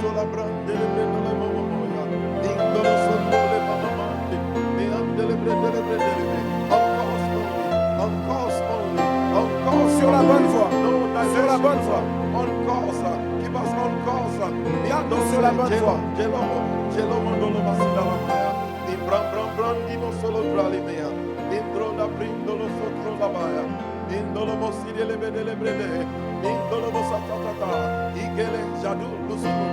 la brande le brede le mama moya. Indolo soto le mama mande. Me ande le brede le brede le brede. On course only. On course Sur la bonne voie. No Sur la bonne voie. On course. Keep us on course. Garde sur la bonne voie. Gelo mondolo basida la maya. In bram bram bram dino solo trali mea. Indro da brindolo sotro la maya. Indolo moside le bede le brede. Indolo mosatata. Igele jadu lusumo.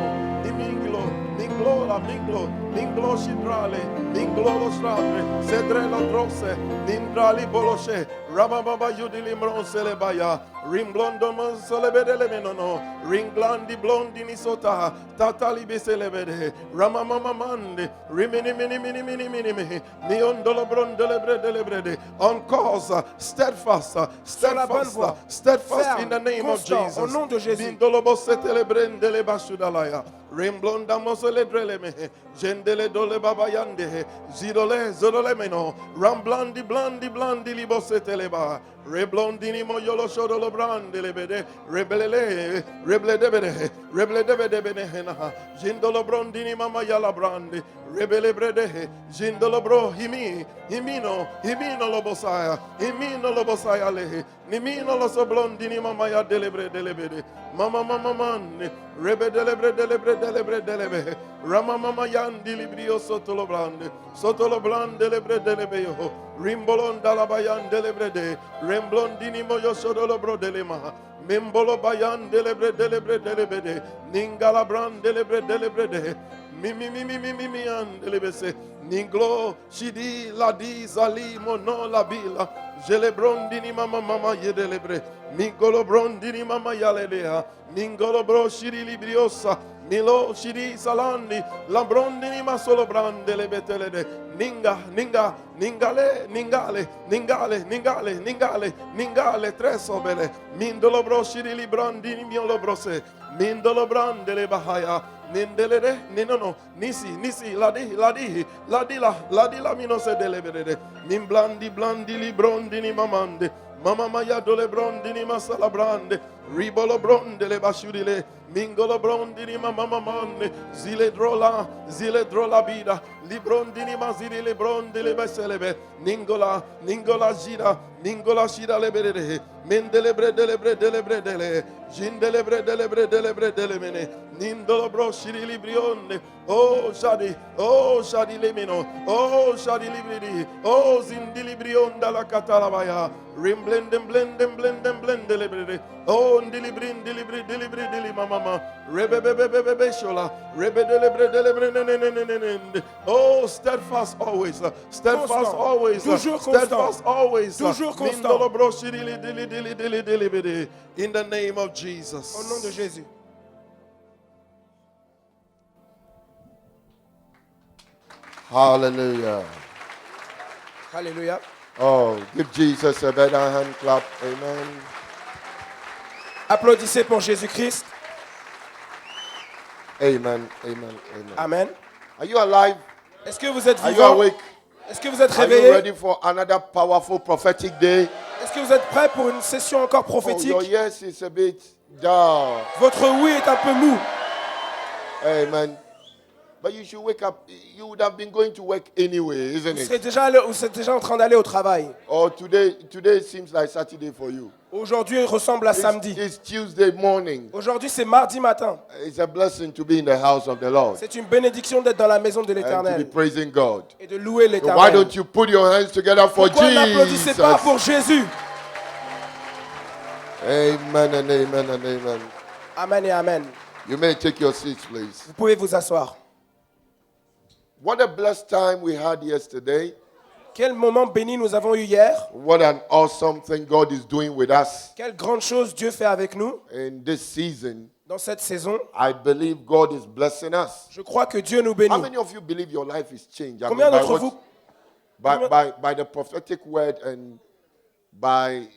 Minglo, minglo shidrale, minglo lo stratre, sedre lo drosse, mindrali boloshe, rababa yudili mronse le baya, rimblondo monsole bedele menono, ringlandi blondini sota, tatali besele bede, ramamama mande, rimini mini mini mini mini mini, miondolo brondele brede brede, on cause, steadfast in the name of Jesus. Au nom de Jésus. Bindolo bossete le brendele basudalaya. Rimblonda mosele dreleme, gendele dole baba yande, zidole zodole meno, ramblandi blandi libosete leba, reblondini moyolo shodolo brande lebede, reble debede benehena, jindolo brondini mama yala brande, rebele brede, jindolo bro himino lo bosaya lehe, nimino lo soblondini mama ya delebede, mama manne, rebedele delebe rama mama yandi librio sotto lo blande lebre delebe yo rimbolon dalla bayan delebrede remblondini moyo sodolo brodelema membolo bayan delebede ningala brande lebre delebrede mi an delebese ninglo shidi ladi zali mono la bila jele brondini mama yedelebre mingolo brondini mama yalelea mingolo bro shiri libriosa milo shiri salandi la brondini ma solo brande le betelede ningale tre sobele mindolo bro shiri librandini miolo brose mindolo brande le bahaya nindelede ninono nisi ladi la minose delebede blandi librondini mamande mama maya dole brondini masala brande ribolo bronde le basciudile mingolo brondini mama mamande zile drola bida li brondini mazili le bronde le beselebe ningola shida le bedere mendele bredele jindele bredele mene nindolo bro shiri librionde oh shadi le meno oh shadi libridi oh zindi librionda la catalabaya rimblendem blende brede oh ndilibri mama rebebebebebe shola rebedele brede oh steadfast always toujours constant mindolo bro shiri dili in the name of Jesus. Au nom de Jésus. Hallelujah. Alléluia. Oh, give Jesus a better hand clap. Amen. Applaudissez pour Jésus-Christ. Amen. Amen. Are you alive? Est-ce que vous êtes Are you vivant? awake? Est-ce que vous êtes Are you réveillé? ready for another powerful prophetic day? Est-ce que vous êtes prêt pour une session encore Oh, prophétique? your yes is a bit down. Votre oui est un peu mou. Amen. But you should wake up. You would have been going to work anyway, isn't Vous it? êtes déjà en train d'aller au travail. Or today seems like Saturday for you. Aujourd'hui ressemble à samedi. It's Tuesday morning. Aujourd'hui c'est mardi matin. It's a blessing to be in the house of the Lord C'est une bénédiction d'être dans la maison de and to be l'Éternel praising God. et de louer So why l'Éternel. don't you put your hands together for Pourquoi n'applaudissez Jesus? pas pour Jésus? Amen and amen and amen. Amen et amen. You may take your seats, please. Vous pouvez vous asseoir. What a blessed time we had yesterday. Quel moment béni nous avons eu hier. What an awesome thing God is doing with us Quelle grande chose Dieu fait avec nous in this season. dans cette saison. I believe God is blessing us. Je crois que Dieu nous How bénit. many of you believe your life is changed? I Combien mean, d'entre vous by the prophetic word and by,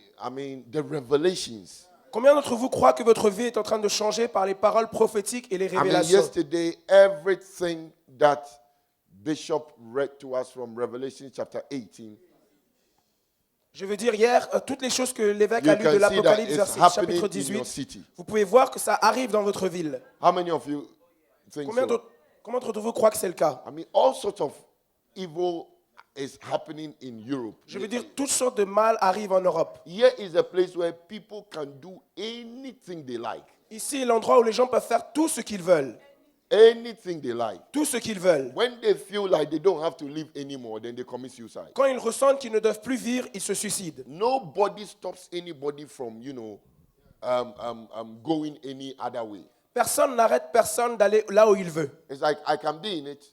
the revelations. Combien d'entre vous croient que votre vie est en train de changer par les paroles prophétiques et les révélations? Yesterday, everything that Bishop read to us from Revelation chapter 18, Je veux dire, hier, toutes les choses que l'évêque you a lues de can see that l'Apocalypse, it's verset happening chapitre in your 18, city. vous pouvez voir que ça arrive dans votre ville. How many of you think Combien so. d'entre vous croient que c'est le cas? I mean, all sorts of evil is happening in Europe. Je veux dire, toutes sortes de mal arrivent en Europe. Here is a place where people can do anything they like. Ici est l'endroit où les gens peuvent faire tout ce qu'ils veulent. Anything they like. Tout ce qu'ils veulent. When they feel like they don't have to live anymore, then they commit suicide. Quand ils ressentent qu'ils ne doivent plus vivre, ils se suicident. Nobody stops anybody from, going any other way. Personne n'arrête personne d'aller là où il veut. It's like I can be in it.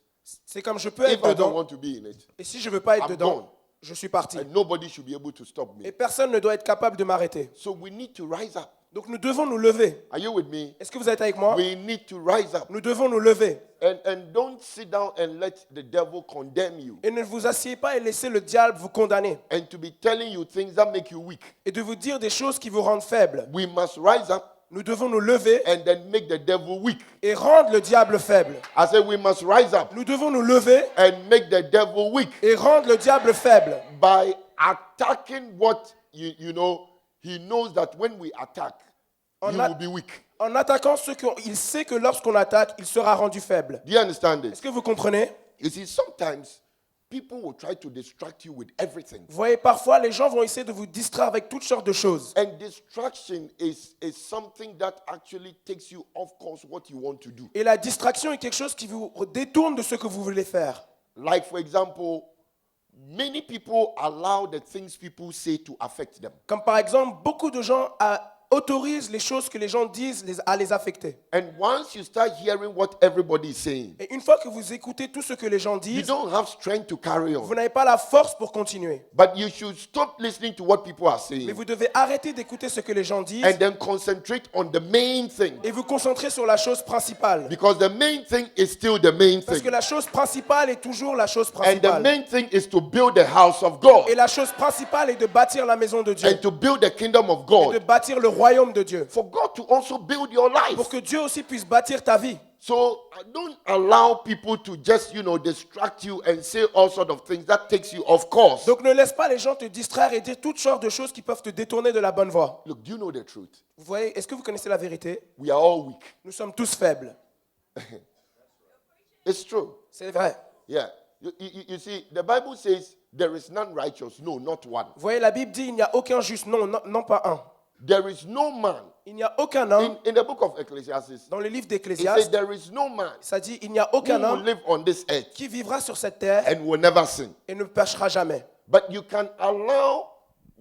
C'est comme je peux If être I don't dedans. want to be in it, Et si je ne veux pas être I'm dedans, gone. je suis parti. and nobody should be able to stop Et me. personne ne doit être capable de m'arrêter. So we need to rise up. Donc nous devons nous lever. Are you with me? Est-ce que vous êtes avec moi? We need to rise up. Nous devons nous lever. And don't sit down and let the devil condemn you. Et ne vous assieds pas et laissez le diable vous condamner. And to be telling you things that make you weak. Et de vous dire des choses qui vous rendent faibles. We must rise up Nous devons nous lever and then make the devil weak. et rendre le diable faible. I said we must rise up Nous devons nous lever and make the devil weak et rendre le diable faible. by attacking what he knows that when we attack, he On a- will be weak. En attaquant ceux qu'il sait que lorsqu'on attaque, il sera rendu faible. Do you understand Est-ce this? que vous comprenez? You see, sometimes people will try to distract you with everything. Vous voyez, parfois, les gens vont essayer de vous distraire avec toutes sortes de choses. And distraction is something that actually takes you off course what you want to do. Et la distraction est quelque chose qui vous détourne de ce que vous voulez faire. Like, for example, many people allow the things people say to affect them. Comme par exemple, beaucoup de gens autorisent les choses que les gens disent à les affecter. And once you start hearing what everybody is saying, Et une fois que vous écoutez tout ce que les gens you disent, don't have strength to carry vous on. n'avez pas la force pour continuer. But you should stop listening to what people are Mais saying vous devez arrêter d'écouter ce que les gens disent and then concentrate on the main thing. et vous concentrer sur la chose principale. Because the main thing is still the main Parce que thing. la chose principale est toujours la chose And the principale. main thing is to build the house of God Et la chose principale est de bâtir la maison de Dieu. and to build the kingdom of Et de God. bâtir le royaume de Dieu. For God to also build your life. Pour que Dieu aussi puisse bâtir ta vie. So don't allow people to just, distract you and say all sorts of things that takes you off course. Donc ne laisse pas les gens te distraire et dire toutes sortes de choses qui peuvent te détourner de la bonne voie. Look, do you know the truth? Vous voyez, est-ce que vous connaissez la vérité? We are all weak. Nous sommes tous faibles. It's true. C'est vrai. Yeah. You see, the Bible says there is none righteous. No, not one. Vous voyez, la Bible dit il n'y a aucun juste. Non, non, non pas un. There is no man. Il n'y a aucun homme. In the book of Ecclesiastes, Dans le livre it says d'Ecclésiaste, there is no man ça dit il n'y a who aucun will homme live on this earth qui vivra sur cette terre and will never sin. et ne péchera jamais. But you can allow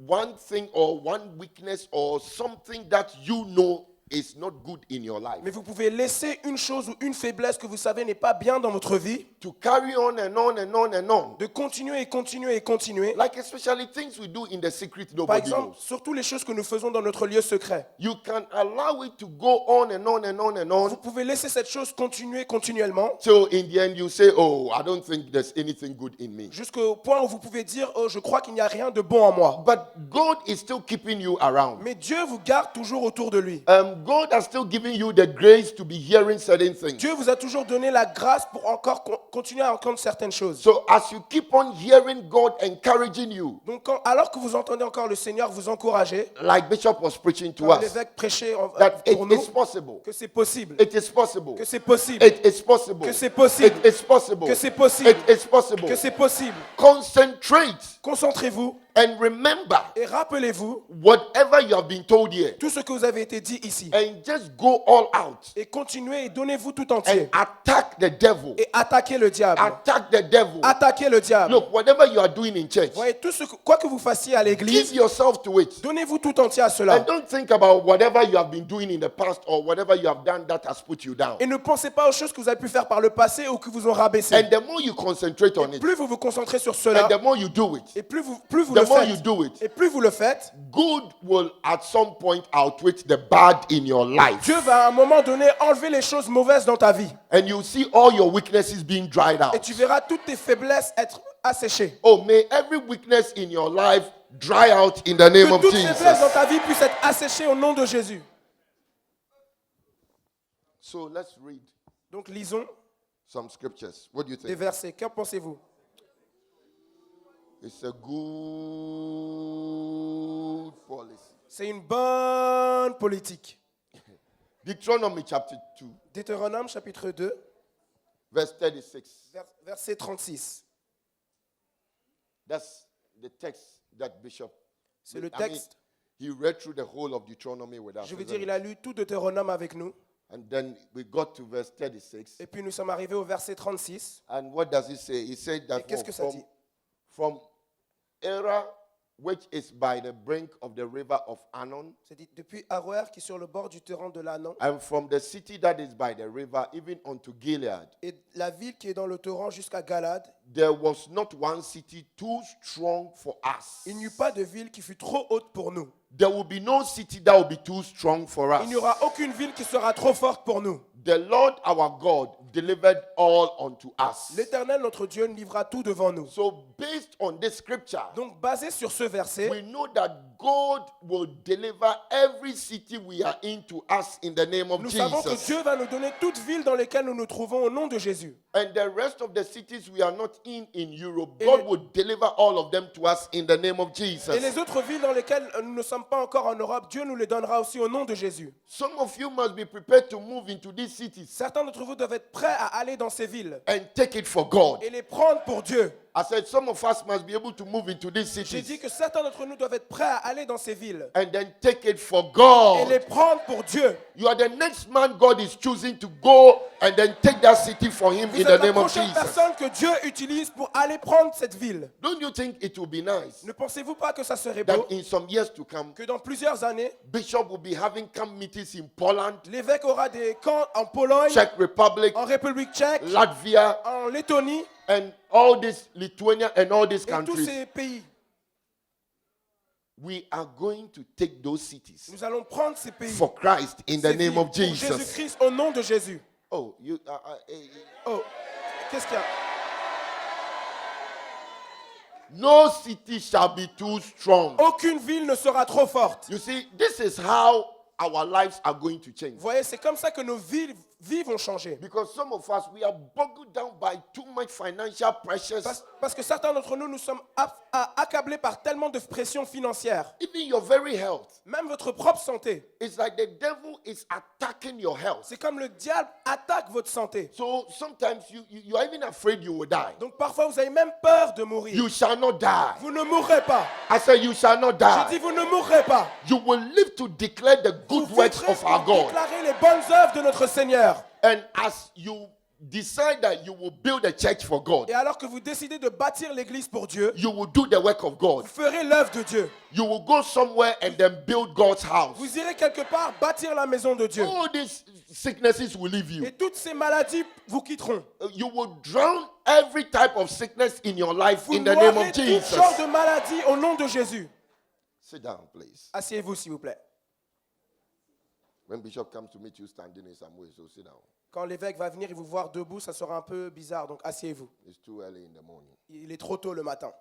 one thing or one weakness or something that you know is not good in your life Mais vous pouvez laisser une chose ou une faiblesse que vous savez n'est pas bien dans votre vie, to carry on and on and on and on. de continuer et continuer et continuer. Like especially things we do in the secret Par nobody exemple, knows. surtout les choses que nous faisons dans notre lieu secret. You can allow it to go on and on and on and Vous on pouvez laisser cette chose continuer continuellement till in the end you say, oh, I don't think there's anything good in me. jusqu'au point où vous pouvez dire oh, je crois qu'il n'y a rien de bon en moi. But God is still keeping you around. Mais Dieu vous garde toujours autour de lui. God has still given you the grace to be hearing certain things. Dieu vous a toujours donné la grâce pour encore continuer à entendre certaines choses. So as you keep on hearing God encouraging you, Donc alors que vous entendez encore le Seigneur vous encourager, like Bishop was preaching to comme us, l'évêque prêchait that it pour nous, is possible. que c'est possible, It is possible. que c'est possible, It is possible. que c'est possible, It is possible. que c'est possible, It is possible. que c'est possible. Concentrate Concentrez-vous and remember et rappelez-vous whatever you have been told here tout ce que vous avez été dit ici. and just go all out Et continuez et donnez-vous tout and entier. attack the devil. Et attaquez le diable. Attack the devil. Attaquez le diable. Look, whatever you are doing in church, Voyez, quoi que vous fassiez à give l'église, yourself to it. donnez-vous tout entier à cela. And don't think about whatever you have been doing in the past or whatever you have done that has put you down. Et ne pensez pas aux choses que vous avez pu faire par le passé ou qui vous ont rabaissé. And the more you concentrate on it, Plus vous vous concentrez sur cela, and the more you do it, et plus vous the le more you faites, do it, et plus vous le faites, good will at some point outweigh the bad in your life. Dieu va à un moment donné enlever les choses mauvaises dans ta vie. And you see all your weaknesses being dried Et out. tu verras toutes tes faiblesses être asséchées. Oh, may every weakness in your life dry out in the name Que of toute faiblesse dans Jesus. ta vie puisse être asséchée au nom de Jésus. So let's read Donc lisons some scriptures. What do you des think? versets. Qu'en pensez-vous? It's a good policy. C'est une bonne politique. Deuteronomy chapter 2, Deutéronome chapitre 2, verse 36. verset 36. That's the text that Bishop. C'est le I mean, texte. he read through the whole of Deuteronomy with us. Je veux isn't dire, it? il a lu tout Deutéronome avec nous. And then we got to verse 36. Et puis nous sommes arrivés au verset 36. And what does it say? He said that Et qu'est-ce que ça dit? from Era, which is by the brink of the river of Arnon, C'est dit, depuis Aroer, qui est sur le bord du torrent de l'Anon, and from the city that is by the river, even unto Gilead, et la ville qui est dans le torrent jusqu'à Galade, there was not one city too strong for us. il n'y eut pas de ville qui fut trop haute pour nous. There will be no city that will be too strong for us. Il n'y aura aucune ville qui sera trop forte pour nous. The Lord our God delivered all unto us. L'Éternel, notre Dieu, nous livra tout devant nous. So based on this scripture, Donc, basé sur ce verset, we know that God will deliver every city we are in to us in the name of nous savons que Jesus. Dieu va nous donner toute ville dans lesquelles nous nous trouvons au nom de Jésus. And the rest of the cities we are not in Europe, Et God les- will deliver all of them to us in the name of Et Jesus. les autres villes dans lesquelles nous ne sommes pas encore en Europe, Dieu nous les donnera aussi au nom de Jésus. Some of you must be prepared to move into these cities Certains d'entre vous doivent être prêts à aller dans ces villes and take it for God. et les prendre pour Dieu. I said some of us must be able to move into these J'ai dit cities que certains d'entre nous doivent être prêts à aller dans ces villes and then take it for et les God. prendre pour Dieu. You are the next man God is choosing to go and then take that city for him Vous in êtes the la name of prochaine Jesus. personne que Dieu utilise pour aller prendre cette ville. Don't you think it will be nice Ne pensez-vous pas que ça serait that beau in some years to come, que dans plusieurs années, Bishop will be having camp meetings in Poland, l'évêque aura des camps en Pologne, Czech Republic, en République tchèque, Latvia, en Lettonie and all this Lithuania and all these et tous countries? ces pays. We are going to take those cities Nous allons prendre ces pays for Christ in the ces name villes, of pour Jesus. Jésus-Christ, au nom de Jésus. Oh, you. Oh, qu'est-ce qu'il y a? No city shall be too strong. Aucune ville ne sera trop forte. You see, this is how our lives are going to change. Vous voyez, c'est comme ça que nos vies vont changer. Because some of us, we are boggled down by too much financial pressures. Parce que certains d'entre nous, nous sommes accablés par tellement de pression financière. Even your very health. Même votre propre santé. It's like the devil is attacking your health. C'est comme le diable attaque votre santé. So sometimes you are even afraid you will die. Donc parfois, vous avez même peur de mourir. You shall not die. Vous ne mourrez pas. I said you shall not Je dis, die. vous ne mourrez pas. You will live to declare the good Vous works vivrez of our pour God. déclarer les bonnes œuvres de notre Seigneur. And as you decide that you will build a church for God, Et alors que vous décidez de bâtir l'église pour Dieu, you will do the work of God. vous ferez l'œuvre de Dieu. You will go somewhere and then build God's house. Vous irez quelque part bâtir la maison de Dieu. All these sicknesses will leave you. Et toutes ces maladies vous quitteront. You will drown every type of sickness in your life Vous in the name noierez of tout Jesus. genre de maladies au nom de Jésus. Sit down, please. Asseyez-vous, s'il vous plaît. When Bishop comes to meet you standing in some way, so sit down. Quand l'évêque va venir et vous voir debout, ça sera un peu bizarre, donc asseyez-vous. It's too early in the morning. Il est trop tôt le matin.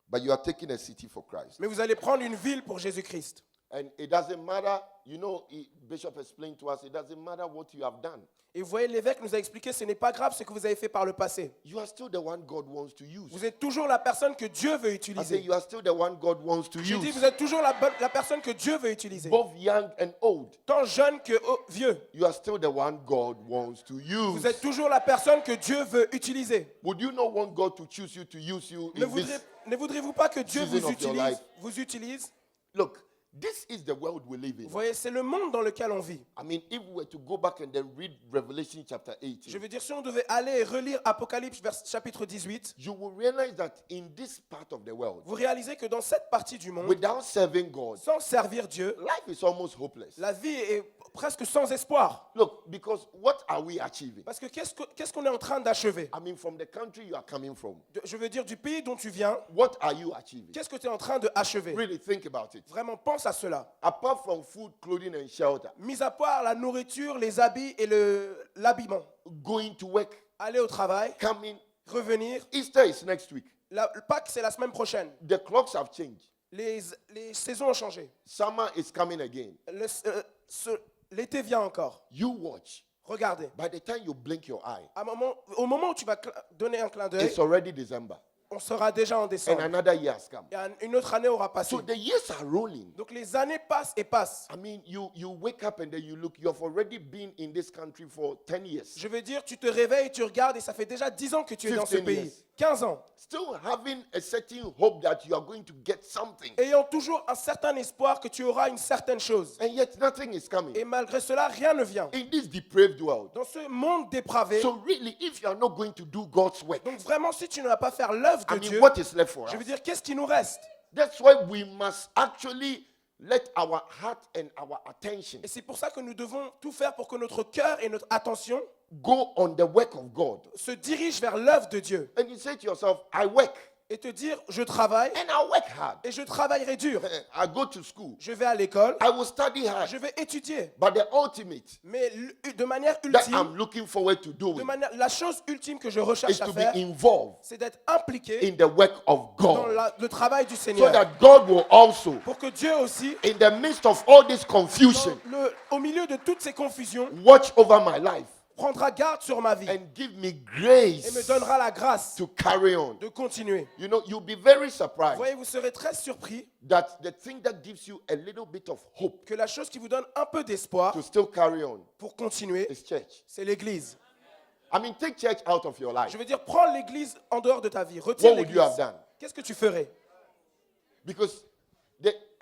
But you are taking a city for Christ. Mais vous allez prendre une ville pour Jésus-Christ. And it doesn't matter, Bishop explained to us, it doesn't matter what you have done. Et vous voyez, l'évêque nous a expliqué, ce n'est pas grave ce que vous avez fait par le passé. You are still the one God wants to use. Vous êtes toujours la personne que Dieu veut I say utiliser. you are still the one God wants to Je dis, use. vous êtes toujours la personne que Dieu veut utiliser. Both young and old. Tant jeune que vieux. You are still the one God wants to use. Vous êtes toujours la personne que Dieu veut utiliser. Would you not want God to choose you to use you in this? Ne voudriez-vous pas que Dieu season of your life? vous utilise? Look, this is the world we live in. Vous voyez, c'est le monde dans lequel on vit. I mean, if we were to go back and then read Revelation chapter Je 18, veux dire, si on devait aller et relire Apocalypse chapitre 18, you will realize that in this part of the world, vous réalisez que dans cette partie du monde, without serving God, sans servir Dieu, life is almost hopeless. la vie est presque sans espoir. Look, because what are we achieving? Parce que qu'est-ce qu'on est en train d'achever? I mean, from the country you are coming from, Je veux dire, du pays dont tu viens, what are you achieving? qu'est-ce que tu es en train d'achever? Really think about it. Vraiment, pense à cela. Apart from food, clothing, and shelter, Mis à part la nourriture, les habits et l'habillement. going to work, Aller au travail, coming, revenir. Easter is next week. Le Pâques, c'est la semaine prochaine. The clocks have changed. Les saisons ont changé. Summer is coming again. L'été vient encore. You watch. Regardez. By the time you blink your eye, Au moment où tu vas donner un clin d'œil, it's already December. on sera déjà en and décembre. another year has come. Et une autre année aura passé. So the years are rolling. Donc les années passent et passent. I mean, you wake up and then you look, you've already been in this country for 10 years. Je veux dire, tu te réveilles, tu regardes et ça fait déjà 10 ans que tu es dans ce 15 pays. years. 15 ans. Still having a certain hope that you are going to get something. Ayant toujours un certain espoir que tu auras une certaine chose. And yet nothing is coming. Et malgré cela, rien ne vient. In this depraved world. Dans ce monde dépravé, So really, if you are not going to do God's work, donc vraiment, si tu ne vas pas faire l'œuvre de I mean, Dieu, what is left for us? je veux dire, qu'est-ce qui nous reste? That's why we must actually let our heart and our attention Et c'est pour ça que nous devons tout faire pour que notre cœur et notre attention go on the work of God. se dirigent vers l'œuvre de Dieu. And you say to yourself, I work Et te dire, je travaille and I work hard. et je travaillerai dur. I go to school. Je vais à l'école, I will study hard. je vais étudier. But the ultimate Mais de manière that ultime, I'm looking forward to doing la chose ultime que je is recherche à to faire, be involved c'est d'être impliqué in the work of dans God. le travail du So Seigneur. that God will also, Pour que Dieu aussi, in the midst of all this confusion, au milieu de toutes ces confusions, watch over my life prendra garde sur ma vie and give me et me grace donnera la grâce to carry on. de continuer. You know, you'll be very Vous surprised voyez, vous serez très surpris that the thing that gives you a little bit of hope que la chose qui vous donne un peu d'espoir to still carry on pour continuer, is church. c'est l'Église. I mean, take church out of your life. Je veux dire, prends l'Église en dehors de ta vie. Retire What would you have l'Église. done? Qu'est-ce que tu ferais? Because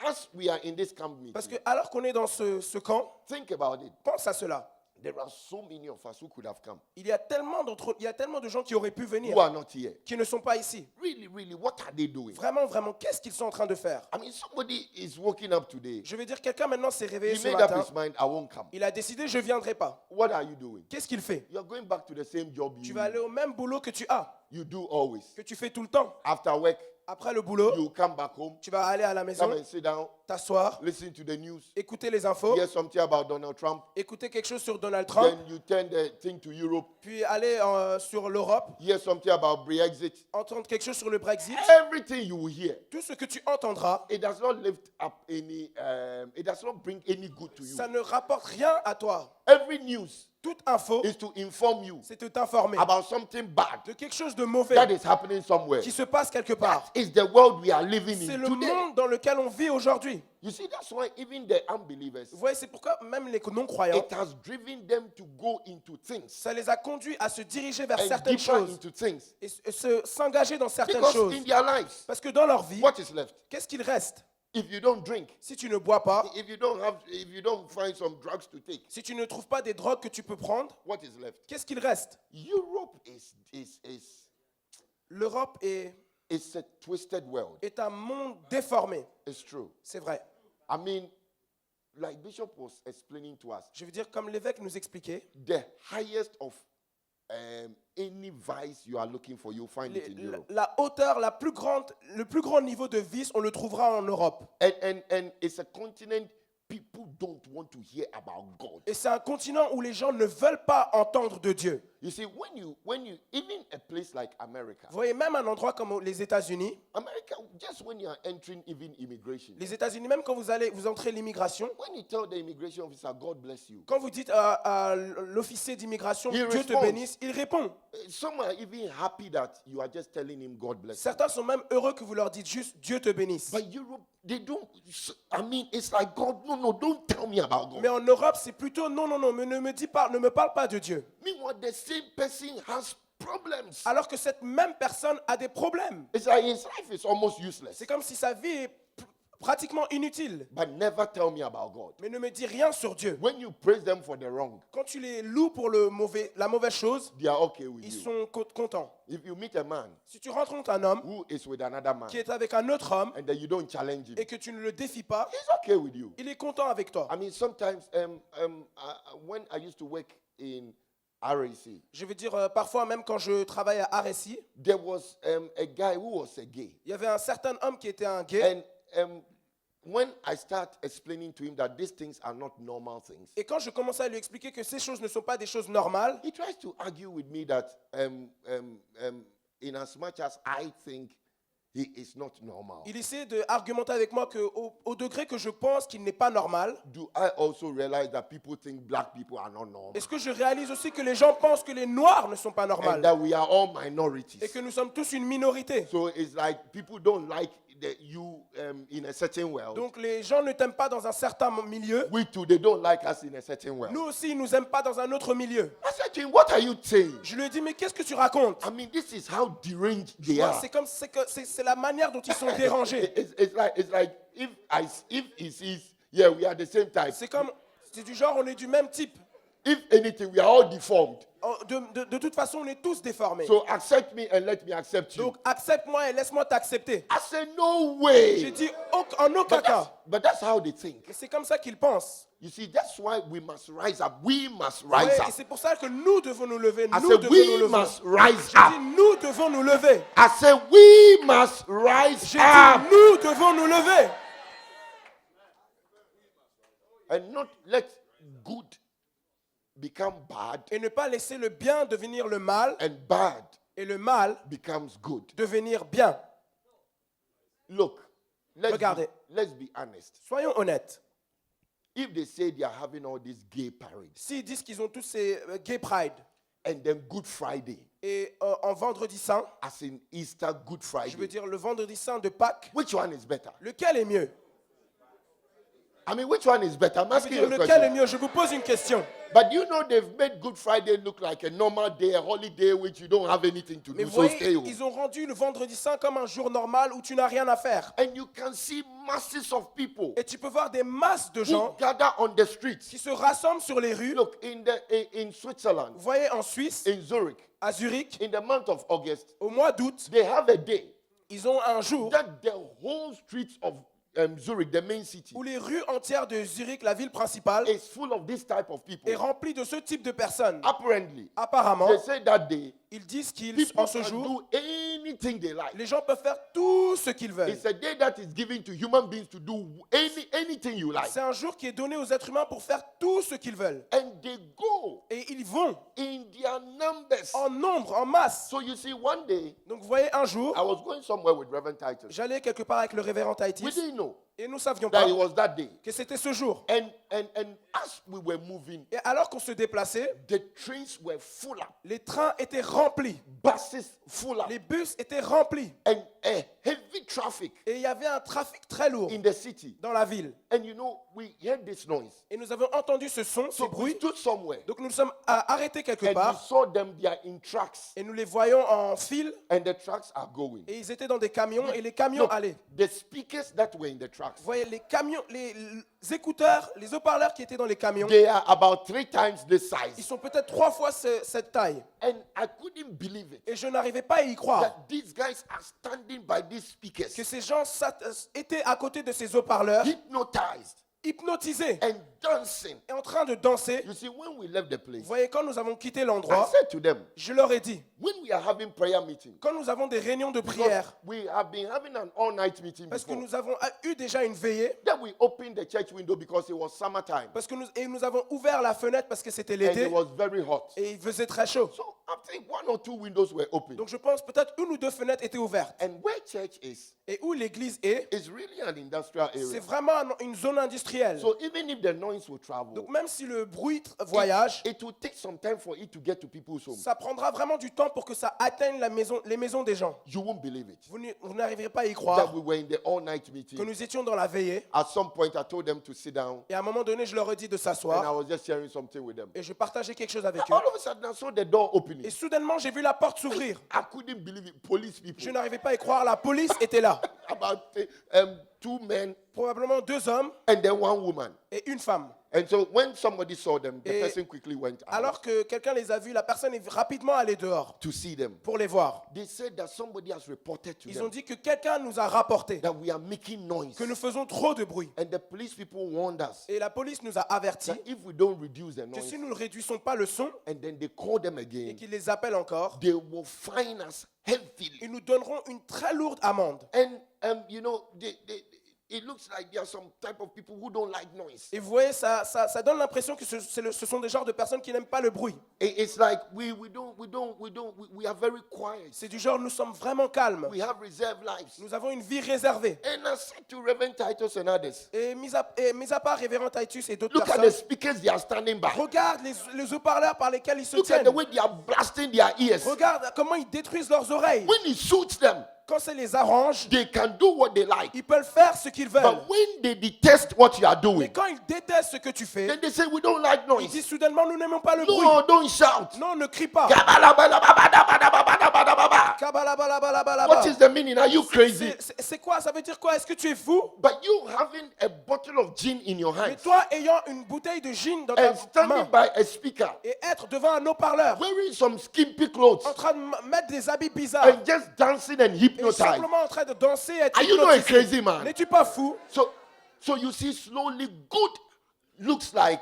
as we are in this camp Parce que meeting, alors qu'on est dans ce camp, think about it. pense à cela. There are so many of us who could have come, Il y a tellement de gens qui auraient pu venir, who are not here. qui ne sont pas ici. Really, really, what are they doing? Vraiment, vraiment, qu'est-ce qu'ils sont en train de faire? I mean, somebody is waking up today. Je veux dire, quelqu'un maintenant s'est réveillé He ce made up matin. his mind, I won't come. Il a décidé, je ne viendrai pas. What are you doing? Qu'est-ce qu'il fait? You're going back to the same job Tu vas aller au même boulot que tu as, you do always. que tu fais tout le temps. After work, Après le boulot, you come back home, tu vas aller à la come maison, and sit down, t'asseoir, listen to the news, écouter les infos, hear something about Donald Trump, écouter quelque chose sur Donald Trump, then you turn the thing to Europe, puis aller sur l'Europe, hear something about Brexit. entendre quelque chose sur le Brexit. Everything you will hear, Tout ce que tu entendras, it does not lift up any, it does not bring any good to you. ça ne rapporte rien à toi. Every news Toute info, is to inform you c'est de t'informer about something bad de quelque chose de mauvais that is happening somewhere. qui se passe quelque part. It's the world we are living C'est in le today. monde dans lequel on vit aujourd'hui. You see, that's why even the unbelievers, Vous voyez, c'est pourquoi même les non-croyants, it has driven them to go into things ça les a conduits à se diriger vers and certaines deeper choses into things. et s'engager dans certaines Because choses. in their lives, Parce que dans leur vie, what is left? qu'est-ce qu'il reste? If you don't drink, Si tu ne bois pas, if you don't find some drugs to take, si tu ne trouves pas des drogues que tu peux prendre, what is left? qu'est-ce qu'il reste? Europe L'Europe is a twisted world. est un monde déformé. It's true. C'est vrai. I mean, like Bishop was explaining to us, Je veux dire, comme l'évêque nous expliquait, the highest of any vice you are looking for, you'll find it in Europe. la hauteur, le plus grand niveau de vice, on le trouvera en Europe. And it's a continent people don't want to hear about God. Et c'est un continent où les gens ne veulent pas entendre de Dieu. You see, when you even a place like America, Vous voyez, même un endroit comme les États-Unis, America, just when you are entering even immigration, les États-Unis, même quand vous entrez l'immigration, when you tell the immigration officer, God bless you, quand vous dites à l'officier d'immigration, He Dieu te responds. bénisse, il répond. some are even happy that you are just telling him God bless you. Certains sont même heureux que vous leur dites juste Dieu te bénisse. But Europe, they don't. I mean, it's like God. No, don't tell me about God. Mais en Europe, c'est plutôt non, mais ne me parle pas de Dieu. Meanwhile, the same person has problems. Alors que cette même personne a des problèmes. It's like his life is almost useless. C'est comme si sa vie est pratiquement inutile. But never tell me about God. Mais ne me dis rien sur Dieu. When you praise them for the wrong, Quand tu les loues pour la mauvaise chose, they are okay with ils you. sont contents. If you meet a man Si tu rencontres un homme who is with another man qui est avec un autre homme and then you don't challenge him, et que tu ne le défies pas, he's okay with you. il est content avec toi. I mean, sometimes when I used to work in RAC, Je veux dire, parfois même quand je travaille à RSI, there was a guy who was a gay. il y avait un certain homme qui était un gay. And when I start explaining to him that these things are not normal things, Et quand je commençais à lui expliquer que ces choses ne sont pas des choses normales, he tries to argue with me that in as much as I think he is not normal. Il essaie d'argumenter avec moi qu'au degré que je pense qu'il n'est pas normal. Do I also realize that people think black people are not normal? Est-ce que je réalise aussi que les gens pensent que les noirs ne sont pas And normaux that we are all et minorities. que nous sommes tous une minorité? So it's like people don't like you in a certain world. Donc les gens ne t'aiment pas dans un certain milieu. We too, they don't like us in a certain world. Nous aussi, ils ne nous aiment pas dans un autre milieu. I said to him, what are you saying? Je lui ai dit, mais qu'est-ce que tu racontes? I mean, this is how deranged they Tu vois, are. c'est la manière dont ils sont dérangés. It's like if he sees, yeah, we are the same type. C'est du genre, on est du même type. If anything, we are all deformed. De toute façon, on est tous déformés. So accept me and let me accept you. Donc accepte-moi et laisse-moi t'accepter. I said, no way. J'ai dit en aucun cas. But that's how they think. Et c'est comme ça qu'ils pensent. You see, that's why we must rise up. We must Ouais, rise et up. c'est pour ça que nous devons nous lever. I Nous said, devons nous we lever. must rise J'ai dit, up. nous devons nous lever. I said, we must rise J'ai up. dit, nous devons nous lever. And not let good become bad Et ne pas laisser le bien devenir le mal and bad et le mal becomes good. devenir bien. Look, Regardez. let's be honest. Soyons honnêtes. If they say they are having all these gay parades S'ils disent qu'ils ont tous ces gay pride and then Good Friday, et en vendredi saint, as in Easter, Good je veux Friday, dire le vendredi saint de Pâques, which one is better? lequel est mieux? I mean, which one is better? I'm Je veux asking dire, you a lequel est question. mieux? Je vous pose une question. But you know they've made Good Friday look like a normal day, a holiday which you don't have anything to Mais do, vous so voyez, stay home. ils ont rendu le vendredi saint comme un jour normal où tu n'as rien à faire. And you can see masses of people Et tu peux voir des masses de who gens gather on the streets. qui se rassemblent sur les rues. Look, in Switzerland, Vous voyez, en Suisse, in Zurich, à Zurich, in the month of August, au mois d'août, they have a day ils ont un jour that the whole streets of Zurich, the main city, où les rues entières de Zurich, la ville principale, is full of this type of people. est remplies de ce type de personnes. Apparently, Apparemment, they say that day, ils disent qu'ils, people en ce can jour, do anything they like. les gens peuvent faire tout ce qu'ils veulent. It's a day that is given to human beings to do anything you like. C'est un jour qui est donné aux êtres humains pour faire tout ce qu'ils veulent. And they go Et ils vont in their numbers. en nombre, en masse. So you see, one day, Donc vous voyez, un jour, I was going somewhere with Reverend Titus. j'allais quelque part avec le révérend We Titus didn't know et nous ne savions that pas it was that day. que c'était ce jour. And as we were moving, Et alors qu'on se déplaçait, the trains were full up, les trains étaient remplis, buses full up, les bus étaient remplis. and a heavy traffic Et il y avait un trafic très lourd in the city. dans la ville. And you know, we heard this noise. Et nous avons entendu ce son, ce So we bruit. stood somewhere Donc nous nous sommes arrêtés quelque and we part saw them, they are in trucks, et nous les voyons en file and the trucks are going. et ils étaient dans des camions et les camions Look, allaient. the speakers that were in the trucks, Vous voyez, les camions, les écouteurs, les haut-parleurs qui étaient dans les camions, they are about 3 times this ils size. sont peut-être 3 fois cette taille. And I couldn't believe it. Et je n'arrivais pas à y croire That these guys are standing by these speakers, que ces gens étaient à côté de ces haut-parleurs, hypnotized hypnotisés and dancing. et en train de danser. You see, when we left the place, Vous voyez, quand nous avons quitté I l'endroit, said to them, je leur ai dit, when we are having prayer meeting, quand nous avons des réunions de because prière, we have been having an all-night meeting parce que before, nous avons eu déjà une veillée, then we opened the church window because it was summertime parce que nous avons ouvert la fenêtre parce que c'était and l'été it was very hot. et il faisait très chaud. So I think 1 or 2 windows were open. Donc je pense peut-être une ou deux fenêtres étaient ouvertes. And where church is Et où l'église est, really an industrial c'est area. vraiment une zone industrielle. So even if the noise will travel, Donc même si le bruit voyage, it will take some time for it to get to people's homes. ça prendra vraiment du temps pour que ça atteigne les maisons des gens. You won't believe it. Vous n'arriverez pas à y That croire we were in the all-night que meeting. nous étions dans la veillée. At some point, I told them to sit down, Et à un moment donné, je leur ai dit de and I s'asseoir was just sharing something with them. et je partageais quelque chose avec eux. All of a sudden, I saw the door opening. Et soudainement, j'ai vu la porte s'ouvrir. I couldn't believe it. Police people, Je n'arrivais pas à y croire. La police était là. about 2 men Probablement 2 hommes and then 1 woman. et une femme. And so when somebody saw them, the Et person quickly went out Alors que quelqu'un les a vus, la personne est rapidement allée dehors to see them. pour les voir. They said that somebody has reported to Ils ont them dit que quelqu'un nous a rapporté that we are making noise. que nous faisons trop de bruit. And the police people warned us Et la police nous a avertis that if we don't reduce the que noise, si nous ne réduisons pas le son and then they call them et again, qu'ils les appellent encore, they will fine us heavily. ils nous donneront une très lourde amende. And you know, it looks like there are some type of people who don't like noise. Et vous voyez, ça donne l'impression que ce sont des genres de personnes qui n'aiment pas le bruit. It's like we are very quiet. C'est du genre, nous sommes vraiment calmes. We have reserved lives. Nous avons une vie réservée. And I said to Reverend Titus and others, Et mis à part Révérend Titus et d'autres look at the personnes, speakers they are standing by. regarde les haut-parleurs par lesquels ils se Look at the tiennent. way they are blasting their ears. Regarde comment ils détruisent leurs oreilles. When it suits them, Quand ça les arrange, they can do what they like. ils peuvent faire ce qu'ils veulent. But when they detest what you are Mais doing, quand ils détestent ce que tu fais, then they say, we don't like ils noise. disent soudainement, nous n'aimons pas le bruit. No, don't shout. Non, ne crie pas. Kabalabalabalaba. What is the meaning? Are you crazy? C'est quoi? Ça veut dire quoi? Est-ce que tu es fou? But you having a bottle of gin in your Mais hand toi, ayant une bouteille de gin dans ta and standing main by a speaker, et être devant un haut-parleur, wearing some skimpy clothes en train de mettre des habits bizarres and just dancing and et hypnotized. simplement en train de danser et être Are you not a hypnotisé. crazy man? N'es-tu pas fou? So you see, slowly good looks like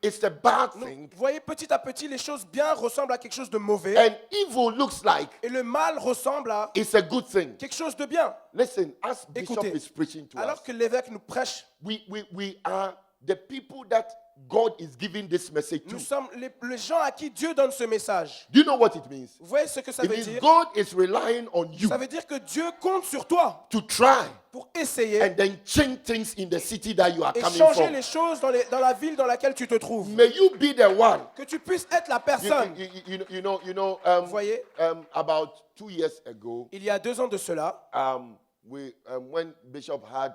it's a bad thing, Vous voyez, petit à petit, les choses bien ressemblent à quelque chose de mauvais and evil looks like et le mal ressemble à it's a good thing. quelque chose de bien. Listen, as Bishop Écoutez, is preaching to alors us, que l'évêque nous prêche, we are the people that God is giving this message to. nous sommes les gens à qui Dieu donne ce message. Do you know what it means? Vous voyez ce que ça It veut means dire? God is relying on you Ça veut dire que Dieu compte sur toi to try pour essayer and then change things in the city that you are et coming changer from. les choses dans la ville dans laquelle tu te trouves. May you be the one. Que tu puisses être la personne. You know, Voyez? about 2 years ago, Il y a 2 ans de cela, when Bishop had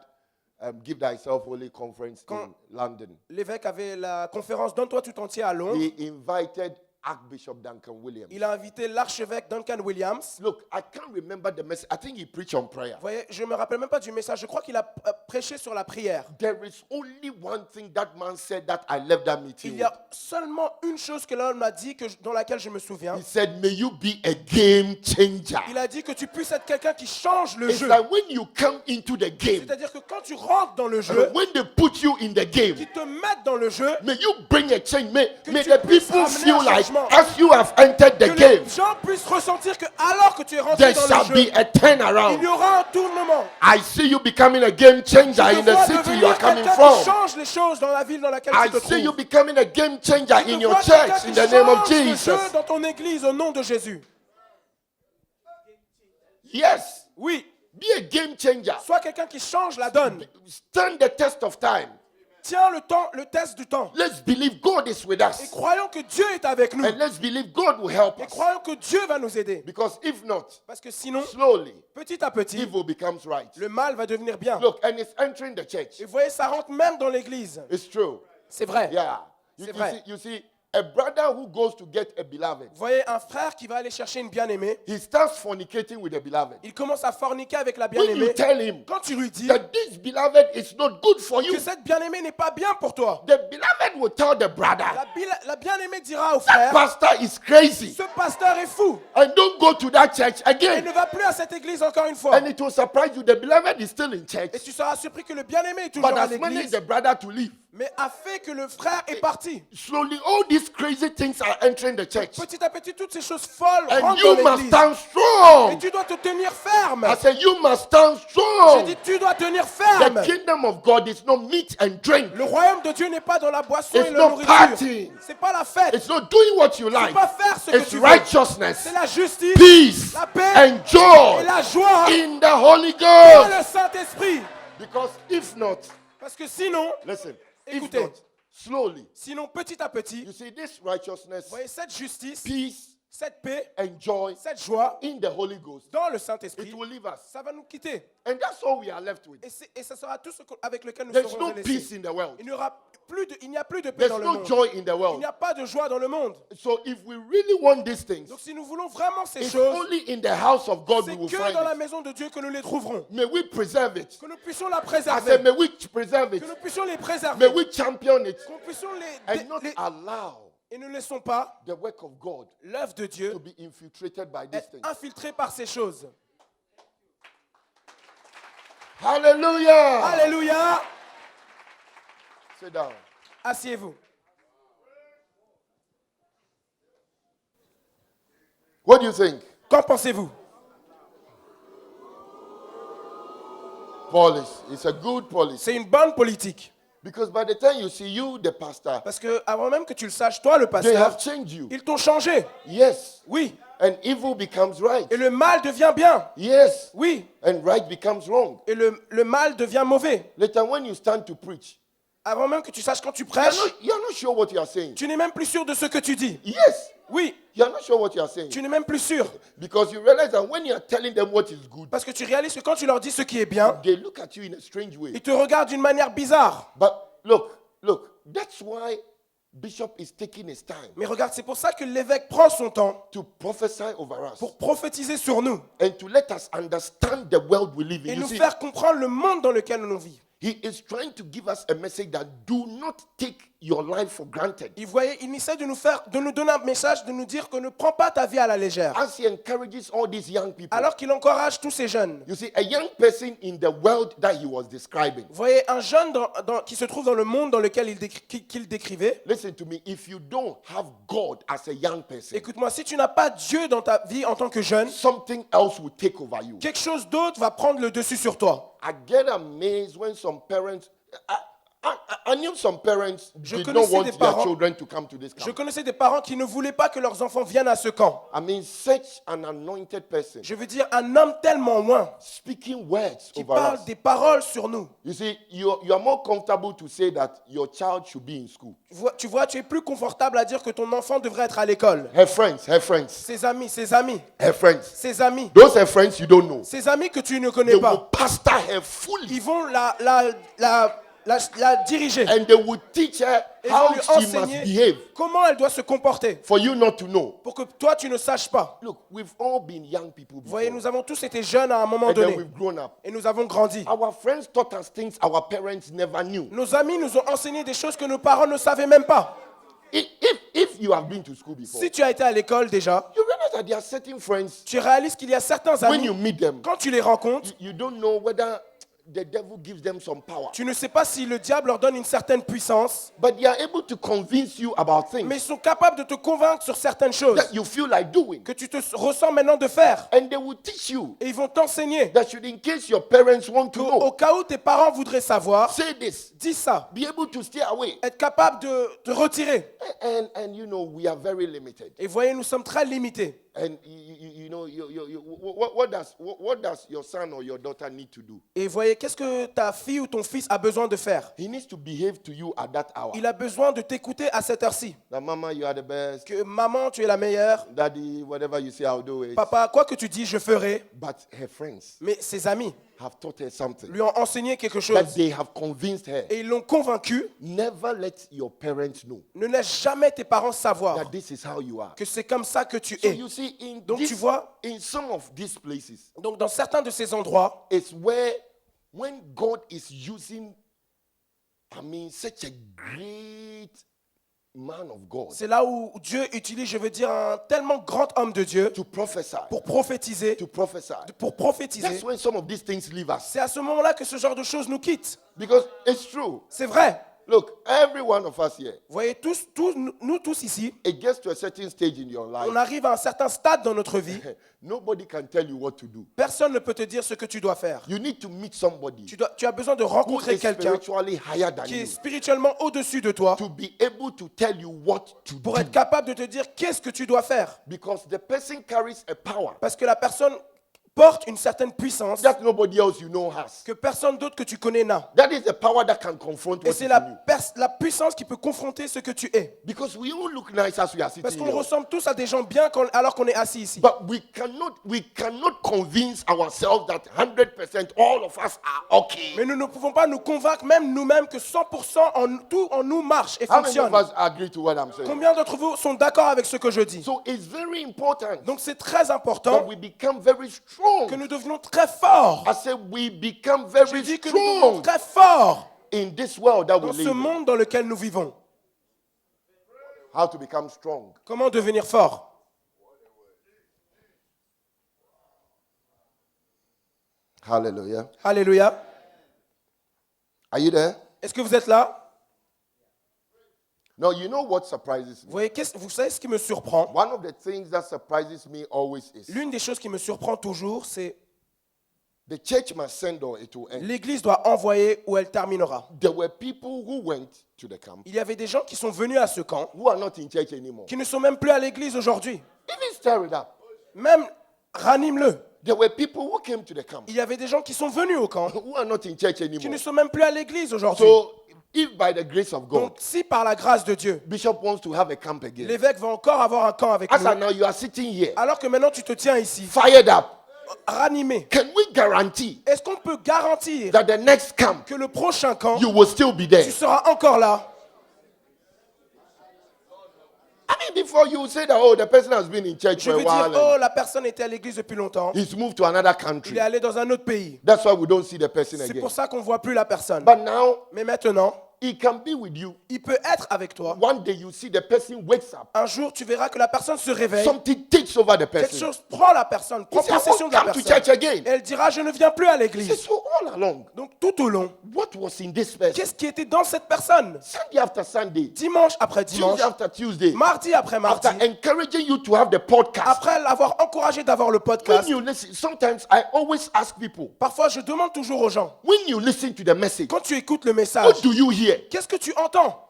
Give Thyself Holy Conference in London, l'évêque avait la conférence Donne-toi tout entier à Londres. he invited Archbishop Duncan Williams. Il a invité l'archevêque Duncan Williams. Look, I can't remember the message. I think he preached on prayer. Vous voyez, je ne me rappelle même pas du message. Je crois qu'il a prêché sur la prière. There is only one thing that man said that I left that meeting Il y with. a seulement une chose que l'homme m'a dit dans laquelle je me souviens. He said, may you be a game changer. Il a dit que tu puisses être quelqu'un qui change le It's jeu. like when you come into the game, C'est-à-dire que quand tu rentres dans le jeu, when they put you in the game, qu'ils te mettent dans le jeu, may you bring a change. May tu the puisses people ramener feel un like changement. as you have entered que the game, les gens puissent ressentir que alors que tu es rentré there dans shall le jeu, be a il y turnaround. aura un tournement. I see you becoming a game changer Je in te the vois city you devenir are coming quelqu'un qui from. change les choses dans la ville dans laquelle I tu te see you trouves. becoming a game changer Je in te your vois quelqu'un church qui in the name of change le jeu Jesus. dans ton église au nom de Jésus. Yes, Oui, be a game changer. sois quelqu'un qui change la donne. Stand the test of time. Tiens le test du temps. Let's believe God is with Et us. croyons que Dieu est avec nous. And let's believe God will help Et us. croyons que Dieu va nous aider. Because if not, Parce que sinon, slowly, petit à petit, evil becomes right. le mal va devenir bien. Look, and it's entering the church. Et vous voyez, ça rentre même dans l'église. It's true. C'est vrai. Yeah. C'est vrai. You see, a brother who goes to get a beloved, Vous voyez, un frère qui va aller chercher une bien-aimée, he starts fornicating with the beloved. il commence à forniquer avec la When you bien-aimée. tell him Quand tu lui dis that this beloved is not good for you, que cette bien-aimée n'est pas bien pour toi, the beloved will tell the brother, la bien-aimée dira au that frère, pastor is crazy, ce pasteur est fou. and don't go to that church Il again. ne va plus à cette église encore une fois. And it will surprise you, the beloved is still in church, Et tu seras surpris que le bien-aimé est toujours but à has managed l'église, the brother to leave. mais a fait que le frère est parti. Slowly, all these crazy things are entering the church. Petit à petit, toutes ces choses folles And rentrent you dans must l'église. stand Et strong. tu dois te tenir ferme. I said, you must stand J'ai strong. dit, tu dois tenir The ferme. kingdom of God is not meat and drink. Le royaume de Dieu n'est pas dans la boisson It's et la not nourriture. partying. C'est pas la fête. It's not doing what you C'est like. pas faire ce que It's tu veux. righteousness, C'est la justice, peace, la paix and et joy la joie in the Holy dans Ghost. le Saint-Esprit. Because if not, Parce que sinon, listen, if Écoutez. not, slowly, sinon petit à petit, you vous see this righteousness, voyez cette justice, peace, cette paix, and joy cette joie in the Holy Ghost, dans le it Saint-Esprit, will leave us. ça va nous quitter. And that's all we are left with. Et ça sera tout ce avec lequel nous There's serons no peace laissés. in the world. Il n'y a plus de paix There's dans le no monde. joy in the Il world. n'y a pas de joie dans le monde. So if we really want these things, Donc si nous voulons vraiment ces it's choses, only in the house of God we c'est will que find dans la it. maison de Dieu que nous les trouverons. May we preserve it. Que nous puissions la I préserver. said, may we preserve it. Que nous puissions les préserver. May we champion it Qu'on puissions and not allow et ne laissons pas the work of God l'œuvre de Dieu to be infiltrated by these être things. infiltrée par ces choses. Hallelujah. Alléluia. Sit down. Asseyez-vous. What do you think? Qu'en pensez-vous? policy. It's a good policy. C'est une bonne politique. Because by the time you see you, the pastor, Parce que avant même que tu le saches, toi, le they pasteur, have changed you. ils t'ont changé. Yes. Oui. And evil becomes right. Et le mal devient bien. Yes. Oui. And right becomes wrong. Et le mal devient mauvais. Later, when you stand to preach, Avant même que tu saches quand tu you're prêches, not sure what you are saying. tu n'es même plus sûr de ce que tu dis. Yes. Oui. You're not sure what you are saying. Tu n'es même plus sûr. Because you realize that when you are telling them what is good, Parce que tu réalises que quand tu leur dis ce qui est bien, they look at you in a strange way. ils te regardent d'une manière bizarre. But look, that's why Bishop is taking his time Mais regarde, c'est pour ça que l'évêque prend son temps to prophesy over us pour prophétiser sur nous and to let us understand the world we live in. et You nous see, faire comprendre le monde dans lequel nous vivons. he is trying to give us a message that do not take your life for granted. Il essaie de nous donner un message, de nous dire que ne prends pas ta vie à la légère. As he encourages all these young people, Alors qu'il encourage tous ces jeunes. you see, a young person in the world that he was describing. Vous voyez, un jeune qui se trouve dans le monde dans lequel qu'il décrivait. Listen to me, if you don't have God as a young person, Écoute-moi, si tu n'as pas Dieu dans ta vie en tant que jeune, something else will take over you. quelque chose d'autre va prendre le dessus sur toi. I get amazed when some parents, I knew some parents Je did not connaissais want des their parents- children to come to this Je camp. connaissais des parents qui ne voulaient pas que leurs enfants viennent à ce camp. I mean, such an anointed person Je veux dire, un homme tellement loin speaking words qui over parle us. des paroles sur nous. You see, you are more comfortable to say that your child should be in school. Tu vois, tu es plus confortable à dire que ton enfant devrait être à l'école. Her friends, Ses amis, ses amis, her friends. ses amis. Those her friends you don't know. Ces amis que tu ne They connais will pas, pastor her fully. ils vont la diriger. And they will teach her Ils how vont lui she must enseigner behave comment elle doit se comporter for you not to know. pour que toi, tu ne saches pas. Look, we've all been young people Vous voyez, before. nous avons tous été jeunes à un moment And then donné we've grown up. et nous avons grandi. Our friends taught us things our parents never knew. Nos amis nous ont enseigné des choses que nos parents ne savaient même pas. If you have been to school before, Si tu as été à l'école déjà, you realize that there are certain friends, tu réalises qu'il y a certains when you amis, meet them, quand tu les rencontres, you don't know whether the devil gives them some power. tu ne sais pas si le diable leur donne une certaine puissance, But they are able to convince you about mais things ils sont capables de te convaincre sur certaines choses that you feel like doing. que tu te ressens maintenant de faire. And they will teach you Et ils vont t'enseigner that should, in case your parents want to qu'au know, cas où tes parents voudraient savoir, say this, dis ça. be able to stay away. Être capable de te retirer. And you know, we are very limited. Et voyez, nous sommes très limités. And you know, what does your son or your daughter need to do? Et voyez, qu'est-ce que ta fille ou ton fils a besoin de faire? He needs to behave to you at that hour. Il a besoin de t'écouter à cette heure-ci. That mama, you are the best. Que maman, tu es la meilleure. Daddy, whatever you say, I'll do it. Papa, quoi que tu dis, je ferai. But her friends Mais ses amis have taught her something lui ont enseigné quelque that chose. they have convinced her. Et ils l'ont convaincu. Never let your parents know Ne laisse jamais tes parents savoir that this is how you are. que c'est comme ça que tu So es. you see, in Donc this, tu vois, in some of these places, donc dans certains de ces endroits, it's where when God is using, such a great man of God c'est là où Dieu utilise, je veux dire, un tellement grand homme de Dieu to prophesy, pour prophétiser. Pour prophétiser. That's when some of these things leave us. C'est à ce moment-là que ce genre de choses nous quitte. Because it's true. C'est vrai. Look, every one of us here, Vous voyez, nous tous ici, it gets to a certain stage in your life. on arrive à un certain stade dans notre vie. Nobody can tell you what to do. Personne ne peut te dire ce que tu dois faire. You need to meet somebody Tu as besoin de who rencontrer is quelqu'un spiritually higher than qui est you spirituellement au-dessus de toi to be able to tell you what to do. pour être capable de te dire qu'est-ce que tu dois faire. Because the person carries a power Parce que la personne porte une certaine puissance that nobody else you know has. que personne d'autre que tu connais n'a. That is the power that can confront Et what c'est is la, in you. la puissance qui peut confronter ce que tu es. Because we all look nice as we are Parce sitting qu'on here. ressemble tous à des gens bien alors qu'on est assis ici. But we cannot convince ourselves that 100% all of us are okay. Mais nous ne pouvons pas nous convaincre même nous-mêmes que 100% tout en nous marche et How many fonctionne. of us agree to what I'm saying? Combien d'entre vous sont d'accord avec ce que je dis? So it's very important Donc c'est très that important we become very strong. que nous devenions très forts. I said we become Je very dis que nous devenons strong très forts in this world that we dans ce live in. monde dans lequel nous vivons. How to become strong. Comment devenir fort? Hallelujah. Alléluia. Are you there? Est-ce que vous êtes là? Now, you know what surprises me? Vous savez ce qui me surprend? One of the things that surprises me always is L'une des choses qui me surprend toujours, c'est The church must send or it will end. L'église doit envoyer ou elle terminera. There were people who went to the camp Il y avait des gens qui sont venus à ce camp, who are not in church anymore. qui ne sont même plus à l'église aujourd'hui. Even stir it up. Même, ranime-le. There were people who came to the camp Il y avait des gens qui sont venus au camp, who are not in church qui ne anymore. sont même plus à l'église aujourd'hui. So, if by the grace of God, Donc, si par la grâce de Dieu, Bishop wants to have a camp again, l'évêque va encore avoir un camp avec as of nous, now you are sitting here, alors que maintenant tu te tiens ici, fired up, ranimé, can we guarantee est-ce qu'on peut garantir that the next camp que le prochain camp, you will still be there? tu seras encore là? I mean, before you say that, oh, the person has been in church Je for a veux dire, while oh, and la personne était à l'église depuis longtemps, he's moved to another il country. est allé dans un autre pays. That's why we don't see the person C'est again. pour ça qu'on ne voit plus la personne. But now, Mais maintenant, he can be with you. il peut être avec toi. One day you see the person wakes up. Un jour, tu verras que la personne se réveille. Something takes over the Quelque person. chose prend la personne, prend He said, I possession won't de la come to personne. church again. Et elle dira, je ne viens plus à He said, l'église. so all along, Donc tout au long, what was in this person? qu'est-ce qui était dans cette personne? Sunday after Sunday, Dimanche après dimanche, Tuesday after Tuesday, mardi après mardi, after encouraging you to have the podcast. après l'avoir encouragé d'avoir le When podcast, you listen, sometimes I always ask people, parfois je demande toujours aux gens, when you listen to the message, quand tu écoutes le message, what do you hear? qu'est-ce que tu entends?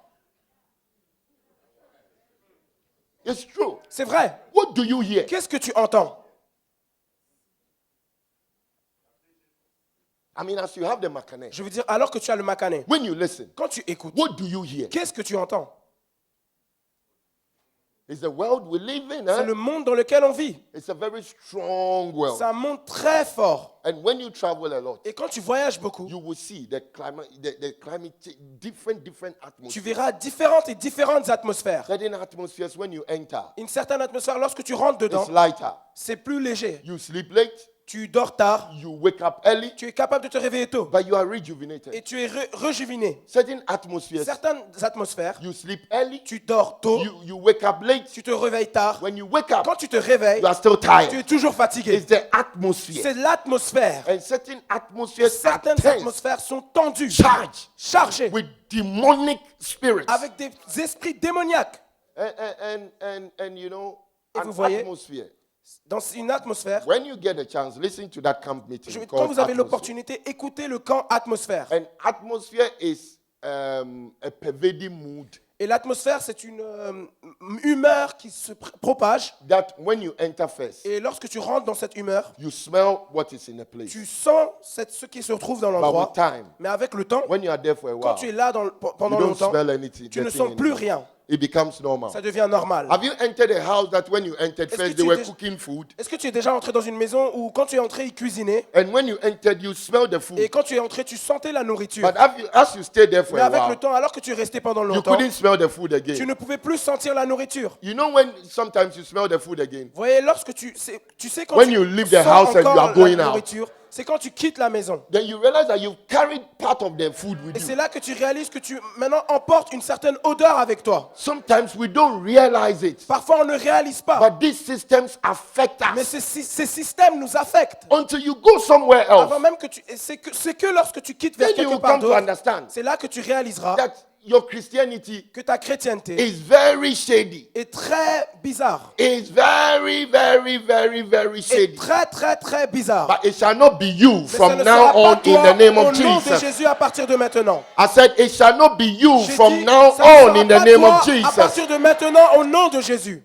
It's true. C'est vrai. What do you hear? Qu'est-ce que tu entends? I mean, as you have the makane, Je veux dire, alors que tu as le macané, when you listen, quand tu écoutes, what do you hear? qu'est-ce que tu entends? It's the world we live in. C'est Huh? le monde dans lequel on vit. It's a very strong world. C'est un monde très fort. And when you travel a lot, Et quand tu voyages beaucoup, you will see the climate change, different tu atmospheres. verras différentes atmosphères. Certain atmospheres, when you enter, Une certaine atmosphère, lorsque tu rentres dedans, it's lighter. c'est plus léger. You sleep late, Tu dors tard, you wake up early, tu es capable de te réveiller tôt but you are rejuvenated. et tu es rejuvéné. Certain atmospheres, Certaines atmosphères, you sleep early, tu dors tôt, you wake up late. tu te réveilles tard. When you wake up, Quand tu te réveilles, you are still tu es tired. toujours fatigué. It's the atmosphere. C'est l'atmosphère. And certain atmospheres are Certaines tense, atmosphères sont tendues, charged chargées, with demonic spirits. avec des esprits démoniaques. And you know, Et an vous voyez, atmosphere. Dans une atmosphère, When you get a chance, listen to that camp meeting. quand called vous avez atmosphere. l'opportunité, écoutez le camp atmosphère. An atmosphere is a pervading mood Et l'atmosphère, c'est une humeur qui se propage. that when you enter first, Et lorsque tu rentres dans cette humeur, you smell what is in a place. tu sens ce qui se trouve dans But l'endroit. with time, Mais avec le temps, when you are there for a quand while, tu es là you pendant don't longtemps, smell anything. tu ne the sens thing plus anymore. rien. It becomes normal. Ça devient normal. Have you entered a house that when you entered Est-ce que first, tu they were déjà- cooking food? Est-ce que tu es déjà entré dans une maison où quand tu es entré, ils cuisinaient And when you entered, you smell the et food. quand tu es entré, tu sentais la nourriture. But as you stayed there for Mais a avec le while, temps, alors que tu es resté pendant you longtemps, couldn't smell the food tu again. ne pouvais plus sentir la nourriture. You know when sometimes you smell the food again? Vous voyez, lorsque tu sais quand When tu you leave the sens house and encore you are going la out. nourriture, c'est quand tu quittes la maison. Then you realize that you've carried part of the food with Et c'est you. là que tu réalises que tu maintenant emportes une certaine odeur avec toi. Sometimes we don't realize it. Parfois, on ne réalise pas. But these systems affect Mais us ces systèmes nous affectent. until you go somewhere Avant else. même que tu... et c'est que lorsque tu quittes vers Then you quelque will part come to d'autre, understand c'est là que tu réaliseras that your Christianity que ta chrétienté is very shady. est très bizarre. It's very, very, very, very Est shady. très, très, très bizarre. But it shall not be you Mais ça from ne now sera pas on in toi the name au of nom de Jesus. Jésus à partir de maintenant. I said, it shall not be you J'ai from dit, now ça ne on sera in the pas name toi of à Jesus. partir de maintenant au nom de Jésus.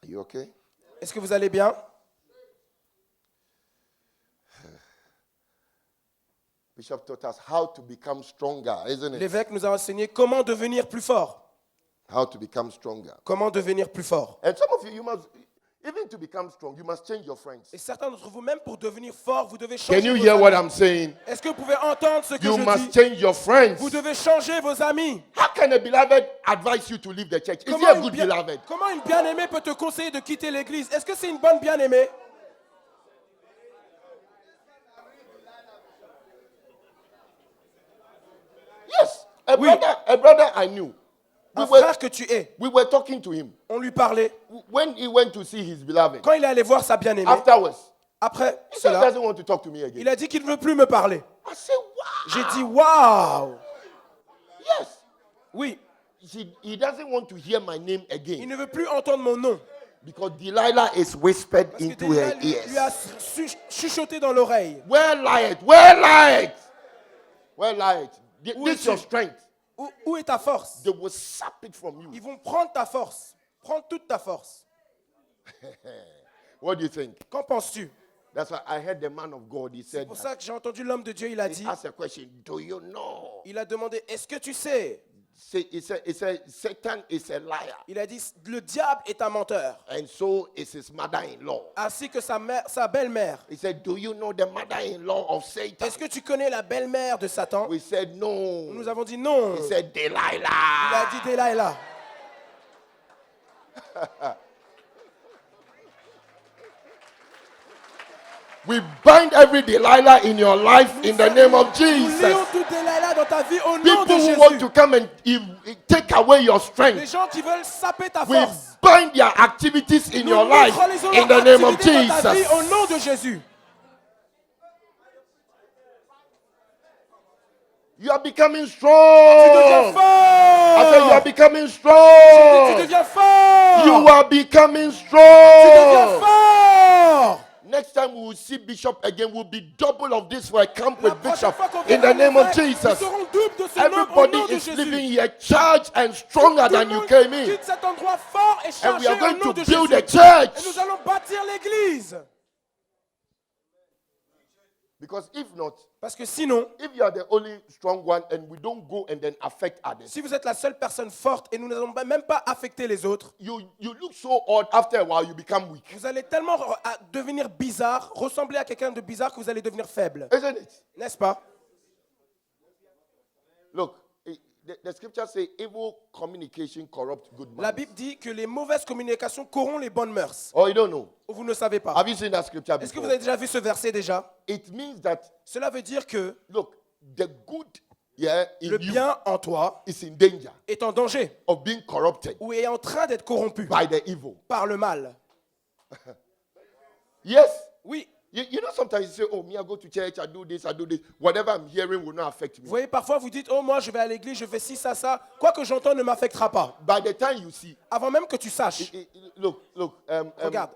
Are you okay? Est-ce que vous allez bien? Bishop taught us how to become stronger, isn't it? L'évêque nous a enseigné comment devenir plus fort. How to become stronger. Comment devenir plus fort. And some of you must, even to become strong, you must change your friends. Et certains d'entre vous, même pour devenir fort, vous devez changer Can you vos hear what amis. I'm saying? Est-ce que vous pouvez entendre ce que You je must dis? change your friends. Vous devez changer vos amis. How can a beloved advise you to leave the church? Is he a good beloved? Comment une bien-aimée peut te conseiller de quitter l'église? Est-ce que c'est une bonne bien-aimée? Yes. A Oui. brother I knew. Un frère que tu es. We were talking to him. On lui parlait. When he went to see his beloved, Quand il est allé voir sa bien-aimée, afterwards, après he said he cela, doesn't want to talk to me again. il a dit qu'il ne veut plus me parler. I said, wow. J'ai dit, waouh! Yes. Oui, He doesn't want to hear my name il again. ne veut plus entendre mon nom. Because Delilah is whispered Parce que into her Delilah lui a ears. chuchoté dans l'oreille. Where light? Where light? Where light? Où This is your es-tu? strength. Où est ta force? They will sap it from you. Ils vont prendre ta force. Prendre toute ta force. What do you think? Qu'en penses-tu? That's why I heard the man of God. He C'est said, pour ça que j'ai entendu l'homme de Dieu, il a he dit, asked a question. Do you know? il a demandé, est-ce que tu sais? He said, Satan is a liar, Il a dit, le diable est un menteur, and so is his mother-in-law. ainsi que sa belle-mère. He said, do you know the mother-in-law of Satan? Est-ce que tu connais la belle-mère de Satan? We said, no. Nous avons dit non. He said, Il a Delilah. dit Delilah. We bind every Delilah in your life in the name of Nous lions Jesus. toute Delilah dans ta vie au nom People de who want to Jésus. come and take away your Les strength, gens qui veulent saper ta we force. bind their activities in Nous your life neutralisons in leur the name of activité dans ta vie au Jesus. nom de Jésus. You are becoming Tu deviens strong. I said, you are fort. becoming Tu strong. deviens fort. You are becoming Tu deviens strong. fort. Next time we will see Bishop again, we'll be double of this for a camp La with prochaine Bishop fois qu'on in verra the name of l'évêque, Jesus. Ils seront doubles de ce nombre au Everybody nom de is living Jésus. here charged and stronger Tout le than you monde came in. quitte cet endroit fort et And chargé we are au going nom to de build Jésus. a church. Et nous allons bâtir l'église. Because if not, Parce que sinon, if you are the only strong one and we don't go and then affect others, si vous êtes la seule personne forte et nous n'allons même pas affecter les autres, you look so odd. After a while, you become weak. vous allez tellement devenir bizarre, ressembler à quelqu'un de bizarre que vous allez devenir faible. Isn't it? N'est-ce pas? Look, the scripture says evil communication corrupt good La manners. Bible dit que les mauvaises communications corrompent les bonnes mœurs. Oh, you don't know? Vous ne le savez pas. Have you seen that scripture Est-ce que vous before? avez déjà vu ce verset déjà? It means that, Cela veut dire que look, the good in le you bien en toi is in danger est en danger of being corrupted ou est en train d'être corrompu by the evil. par le mal. Yes. Oui. You know, sometimes you say, oh, me, I go to church, I do this, I do this. Whatever I'm hearing will not affect me. Vous voyez, parfois vous dites, oh moi je vais à l'église, je fais ci, ça. Quoi que j'entends ne m'affectera pas. By the time you see, Avant même que tu saches. look, Regarde.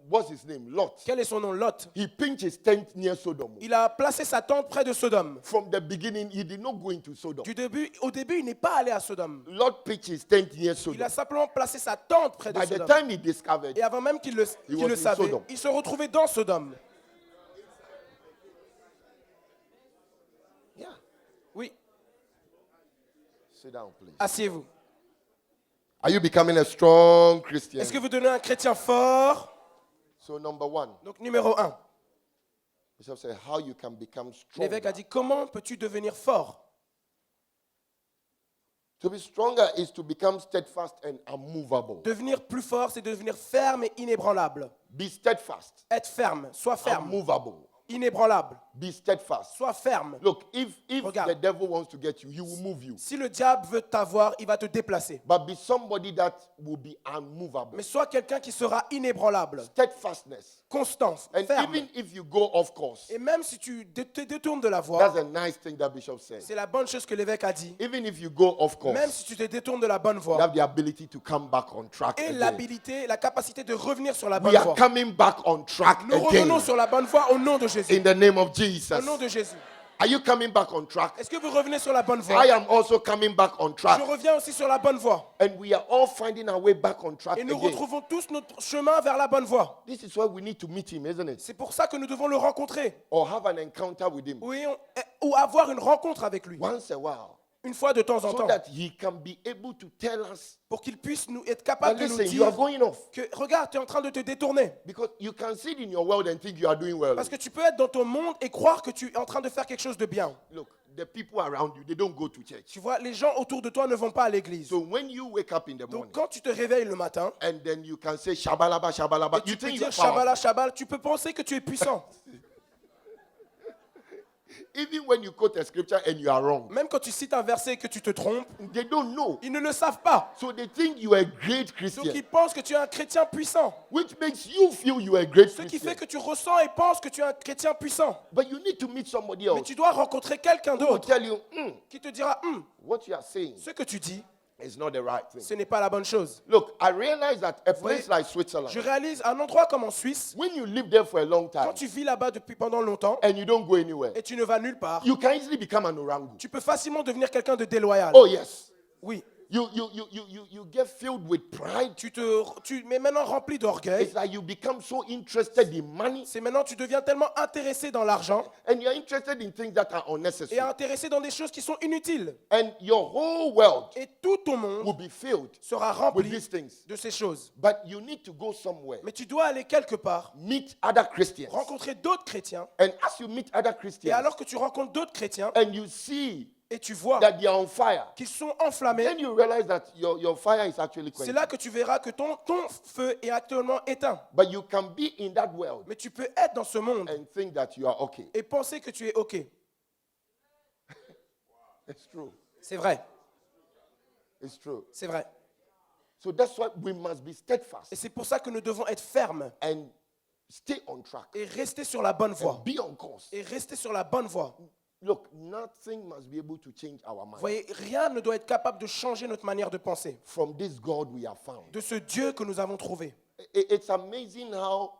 What's his name? Lot. Quel est son nom? Lot. He pinched his tent near Sodom. Il a placé sa tente près de Sodome. From the beginning, he did not go into Sodom. Au début, il n'est pas allé à Sodome. Lot pitched his tent near Il Sodom. a simplement placé sa tente près de By the Sodome. time he discovered, Et avant même qu'il le was in savait, Sodom. il se retrouvait dans Sodome. yeah, Oui, sit down, please. asseyez-vous. Are you becoming a strong Christian? Est-ce que vous devenez un chrétien fort? So, number one, Donc numéro 1, Bishop said, how you can become strong. l'évêque a dit, comment peux-tu devenir fort? To be stronger is to become steadfast and unmovable. Devenir plus fort, c'est devenir ferme et inébranlable. Be steadfast, Être ferme, sois ferme, unmovable. inébranlable, Be steadfast. sois ferme. Look, if Regarde. the devil wants to get you, he will move you. Si le diable veut t'avoir, il va te déplacer. But be somebody that will be unmovable. Mais sois quelqu'un qui sera inébranlable, Steadfastness. constance, And ferme. even if you go off course, Et même si tu te détournes de la voie, that's a nice thing that Bishop said. c'est la bonne chose que l'évêque a dit. Even if you go off Même course, si tu te détournes de la bonne you voie, have the ability to come back on track et again. l'habilité, la capacité de revenir sur la We bonne are voie. coming back on track Nous revenons again sur la bonne voie au nom de Jésus. in the name of Au Jesus. nom de Jésus. Are you coming back on track? Est-ce que vous revenez sur la bonne voie? I am also coming back on track. Je reviens aussi sur la bonne voie. And we are all finding our way back on track Et nous again. retrouvons tous notre chemin vers la bonne voie. This is why we need to meet him, isn't it? C'est pour ça que nous devons le rencontrer. Or have an encounter with him Oui, ou avoir une rencontre avec lui. once a while. Une fois de temps en So temps. that he can be able to tell us, Pour qu'il puisse être but capable de nous listen, you are dire going off. que, regarde, tu es en train de te détourner. Because you can sit in your world and think you are doing well. Parce que tu peux être dans ton monde et croire que tu es en train de faire quelque chose de bien. Look, the people around you, they don't go to church. Tu vois, les gens autour de toi ne vont pas à l'église. So when you wake up in the Donc morning quand tu te réveilles le matin, and then you can say shabalaba, shabalaba, et you tu peux think dire you're powerful. Shabala, Shabal, tu peux penser que tu es puissant. Even when you quote a scripture and you are wrong, Même quand tu cites un verset et que tu te trompes, they don't know. ils ne le savent pas. So they think you are a great Donc Christian, ils pensent que tu es un chrétien puissant. which makes you feel you are a great Ce qui Christian. fait que tu ressens et penses que tu es un chrétien puissant. But you need to meet somebody Mais else tu dois rencontrer quelqu'un who will d'autre tell you, qui te dira, what you are saying ce que tu dis, It's not the right thing. Ce n'est pas la bonne chose. Look, I realize that a place voyez, like Switzerland, Je réalise un endroit comme en Suisse, when you live there for a long time quand tu vis là-bas depuis pendant longtemps and you don't go anywhere, et tu ne vas nulle part, you can easily become an orangu. tu peux facilement devenir quelqu'un de déloyal. Oh, yes. Oui. You get filled with pride. Mais maintenant rempli d'orgueil. It's like you become so interested in money C'est maintenant tu deviens tellement intéressé dans l'argent and you're interested in things that are et unnecessary. intéressé dans des choses qui sont inutiles. And your whole world Et tout ton will monde be filled sera with rempli these things. de ces choses. But you need to go somewhere, Mais tu dois aller quelque part, meet other Christians. rencontrer d'autres chrétiens. And as you meet other Et Christians alors que tu rencontres d'autres chrétiens and you see et tu vois that they are on fire, qu'ils sont enflammés, then you realize that your fire is actually c'est quenched. là que tu verras que ton feu est actuellement éteint. But you can be in that world Mais tu peux être dans ce monde and think that you are okay. et penser que tu es OK. It's true. C'est vrai, It's true. c'est vrai. So that's why we must be Et steadfast c'est pour ça que nous devons être fermes and stay on track. et rester sur la bonne voie. And be on course. Et rester sur la bonne voie. Look, nothing must be able to change our Vous mind voyez, rien ne doit être capable de changer notre manière de penser. from this God we have found. De ce Dieu que nous avons trouvé. It's amazing how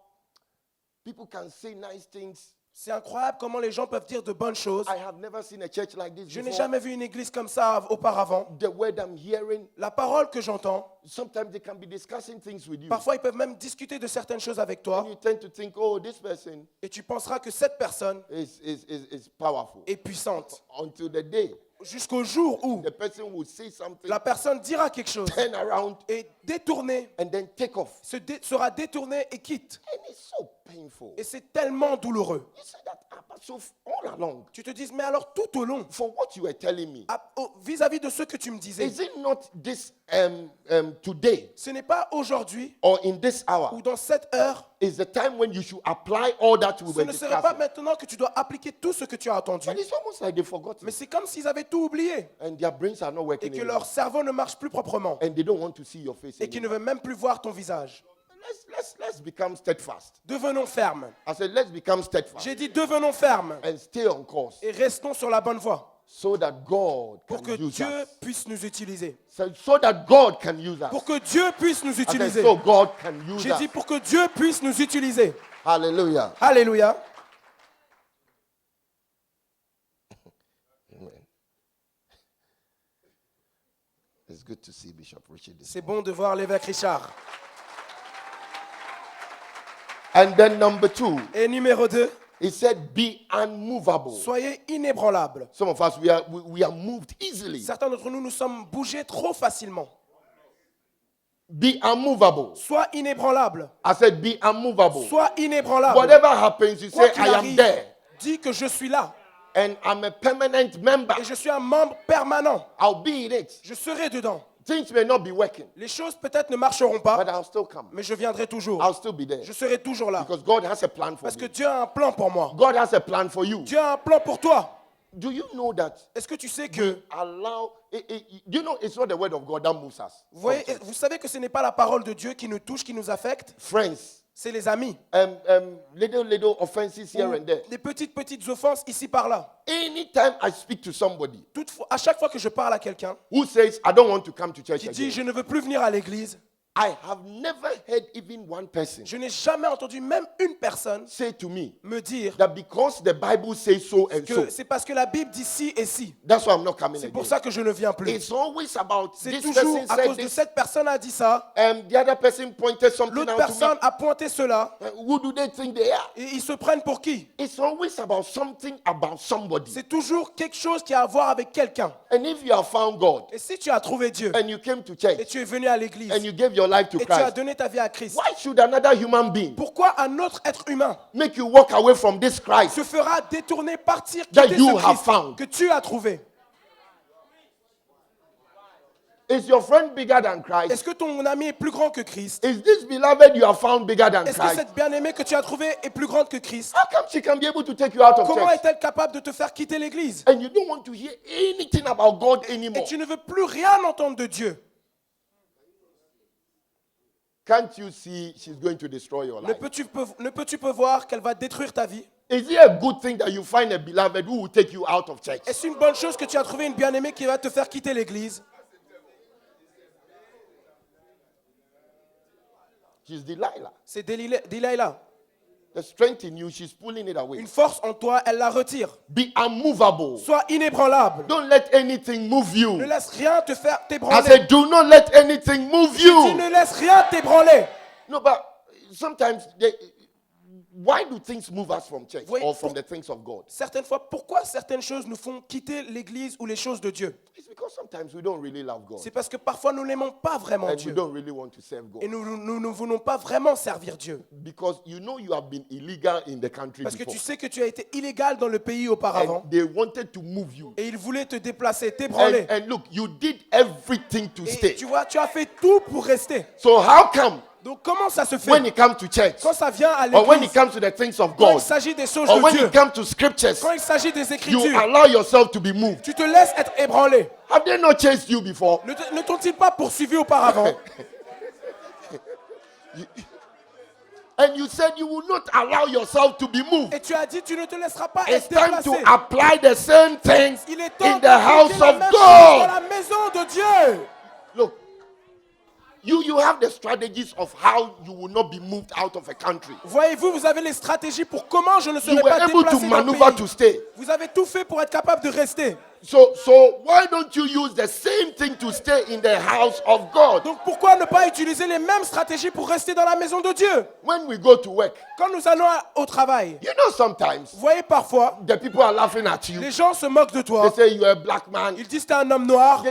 people can say nice things. C'est incroyable comment les gens peuvent dire de bonnes choses. I have never seen a church like this Je n'ai before. jamais vu une église comme ça auparavant. The word I'm hearing, La parole que j'entends, sometimes they can be discussing things with you. parfois ils peuvent même discuter de certaines choses avec toi. And you tend to think, oh, this person Et tu penseras que cette personne is powerful. est puissante. Until the day Jusqu'au jour où the person will say something, la personne dira quelque chose turn around, et détournée, and then take off. sera détournée et quitte. And it's so painful. Et c'est tellement douloureux. You say that, but so all along, Tu te dis, mais alors tout au long, for what you were telling me, vis-à-vis de ce que tu me disais, is it not this today ce n'est pas aujourd'hui or in this hour ou dans cette heure, is the time when you should apply all that we ce were ne serait pas discussing? maintenant que tu dois appliquer tout ce que tu as entendu. But it's almost like they forgot Mais it. c'est comme s'ils avaient tout oublié And their brains are not et working que anymore. leur cerveau ne marche plus proprement And they don't want to see your face et qu'ils ne anymore. veulent même plus voir ton visage. Let's become steadfast. Devenons fermes. I said, let's become steadfast J'ai dit devenons fermes and stay on course et restons sur la bonne voie so that God pour que can use Dieu us. puisse nous utiliser. So that God can use us. Pour que Dieu puisse nous I said, utiliser. so God can use J'ai dit us. pour que Dieu puisse nous utiliser. Hallelujah. Alléluia. Amen. It's good to see Bishop Richard this C'est morning. bon de voir l'évêque Richard. And then number 2, Et numéro 2, he said, be unmovable. soyez inébranlables. Some of us, we are moved easily. Certains d'entre nous, nous sommes bougés trop facilement. Be unmovable. Sois inébranlable. I said, be unmovable. Sois inébranlable. Whatever happens, you Quoi say, qu'il I am arrive, there. dis que je suis là. And I'm a permanent member. Et je suis un membre permanent. I'll be in it. Je serai dedans. Things may not be working, Les choses peut-être ne marcheront pas, but I'll still come. mais je viendrai toujours. I'll still be there. Je serai toujours là. Because God has a plan for Parce que me. Dieu a un plan pour moi. God has a plan for you. Dieu a un plan pour toi. Do you know that? Est-ce que tu sais que, You know, it's not the word of God that moves us. vous savez que ce n'est pas la parole de Dieu qui nous touche, qui nous affecte, Friends, c'est les amis. little offenses here Ou and there. des petites offenses ici par là. Anytime I speak to somebody Toutefois, à chaque fois que je parle à quelqu'un who says, I don't want to come to church qui dit again, je ne veux plus venir à l'église, I have never heard even one person je n'ai jamais entendu même une personne say to me me dire that because the Bible says so and so, que c'est parce que la Bible dit ci et ci. that's why I'm not coming C'est pour again. ça que je ne viens plus. It's always about C'est this toujours person à said cause de this, cette personne a dit ça, the other person pointed something l'autre out to personne a pointé cela, me. Who do they think they are? et ils se prennent pour qui? It's always about something about somebody. C'est toujours quelque chose qui a à voir avec quelqu'un. And if you have found God Et si tu as trouvé Dieu and you came to et church tu es venu à l'église and you gave your life to et tu as Christ, donné ta vie à Christ, why should another human being pourquoi un autre être humain make you walk away from this Christ se fera détourner, partir, that quitter you ce have Christ found? que tu as trouvé? Is your friend bigger than Christ? Est-ce que ton ami est plus grand que Christ? Is this beloved you have found bigger than Est-ce que Christ? cette bien-aimée que tu as trouvée est plus grande que Christ? How come she can be able to take you out of Comment church est-elle capable de te faire quitter l'église? and you don't want to hear anything about God Et anymore? tu ne veux plus rien entendre de Dieu. Can't you see she's going to destroy your Ne life? peux-tu pas voir qu'elle va détruire ta vie? Is it a good thing that you find a beloved who will take you out of church? Est-ce une bonne chose que tu as trouvé une bien-aimée qui va te faire quitter l'église? She's Delilah. C'est Delilah. The strength in you, she's pulling it away. Une force en toi, elle la retire. Be unmovable. Sois inébranlable. Don't let anything move Ne you. laisse rien te faire I t'ébranler. said, do not let anything move Tu you. ne laisses rien t'ébranler. No, but sometimes, why do things move us from church Oui, or from the things of God? Certaines fois, pourquoi certaines choses nous font quitter l'église ou les choses de Dieu? It's because sometimes we don't really love God. C'est parce que parfois nous n'aimons pas vraiment And we Dieu. don't really want to serve Et God. nous ne voulons pas vraiment servir Dieu. Because you know you have been illegal in the country Parce que before. tu sais que tu as été illégal dans le pays auparavant. And they wanted to move you. Et ils voulaient te déplacer, t'ébranler. And look, you did everything to Et stay. tu vois, tu as fait tout pour rester. So how come Donc comment ça se fait? when it comes to church, Quand ça vient à or when it l'église, comes to the things of quand il God, s'agit des choses or de when Dieu, it comes to scriptures, quand il s'agit des you Écritures, allow yourself to be moved? tu te laisses être ébranlé. Have they not chased you before? Ne t'ont-ils pas poursuivi auparavant? And you said you will not allow yourself to be moved. Et tu as dit, tu ne te laisseras pas It's être time to déplacé. apply the same things Il est temps in the house d'appliquer la of même chose dans God. la maison de Dieu. Look, you have the strategies of how you will not be moved out of a country. Voyez-vous, vous avez les stratégies pour comment je ne You serai were pas able to déplacé dans le maneuver pays. to stay. Vous avez tout fait pour être capable de rester. So why don't you use the same thing to stay in the house of God? Donc pourquoi ne pas utiliser les mêmes stratégies pour rester dans la maison de Dieu? When we go to work, Quand nous allons au travail, you know sometimes vous voyez parfois, the people are laughing at you. les gens se moquent de They toi. say you're a black man. Ils disent que tu es un homme noir.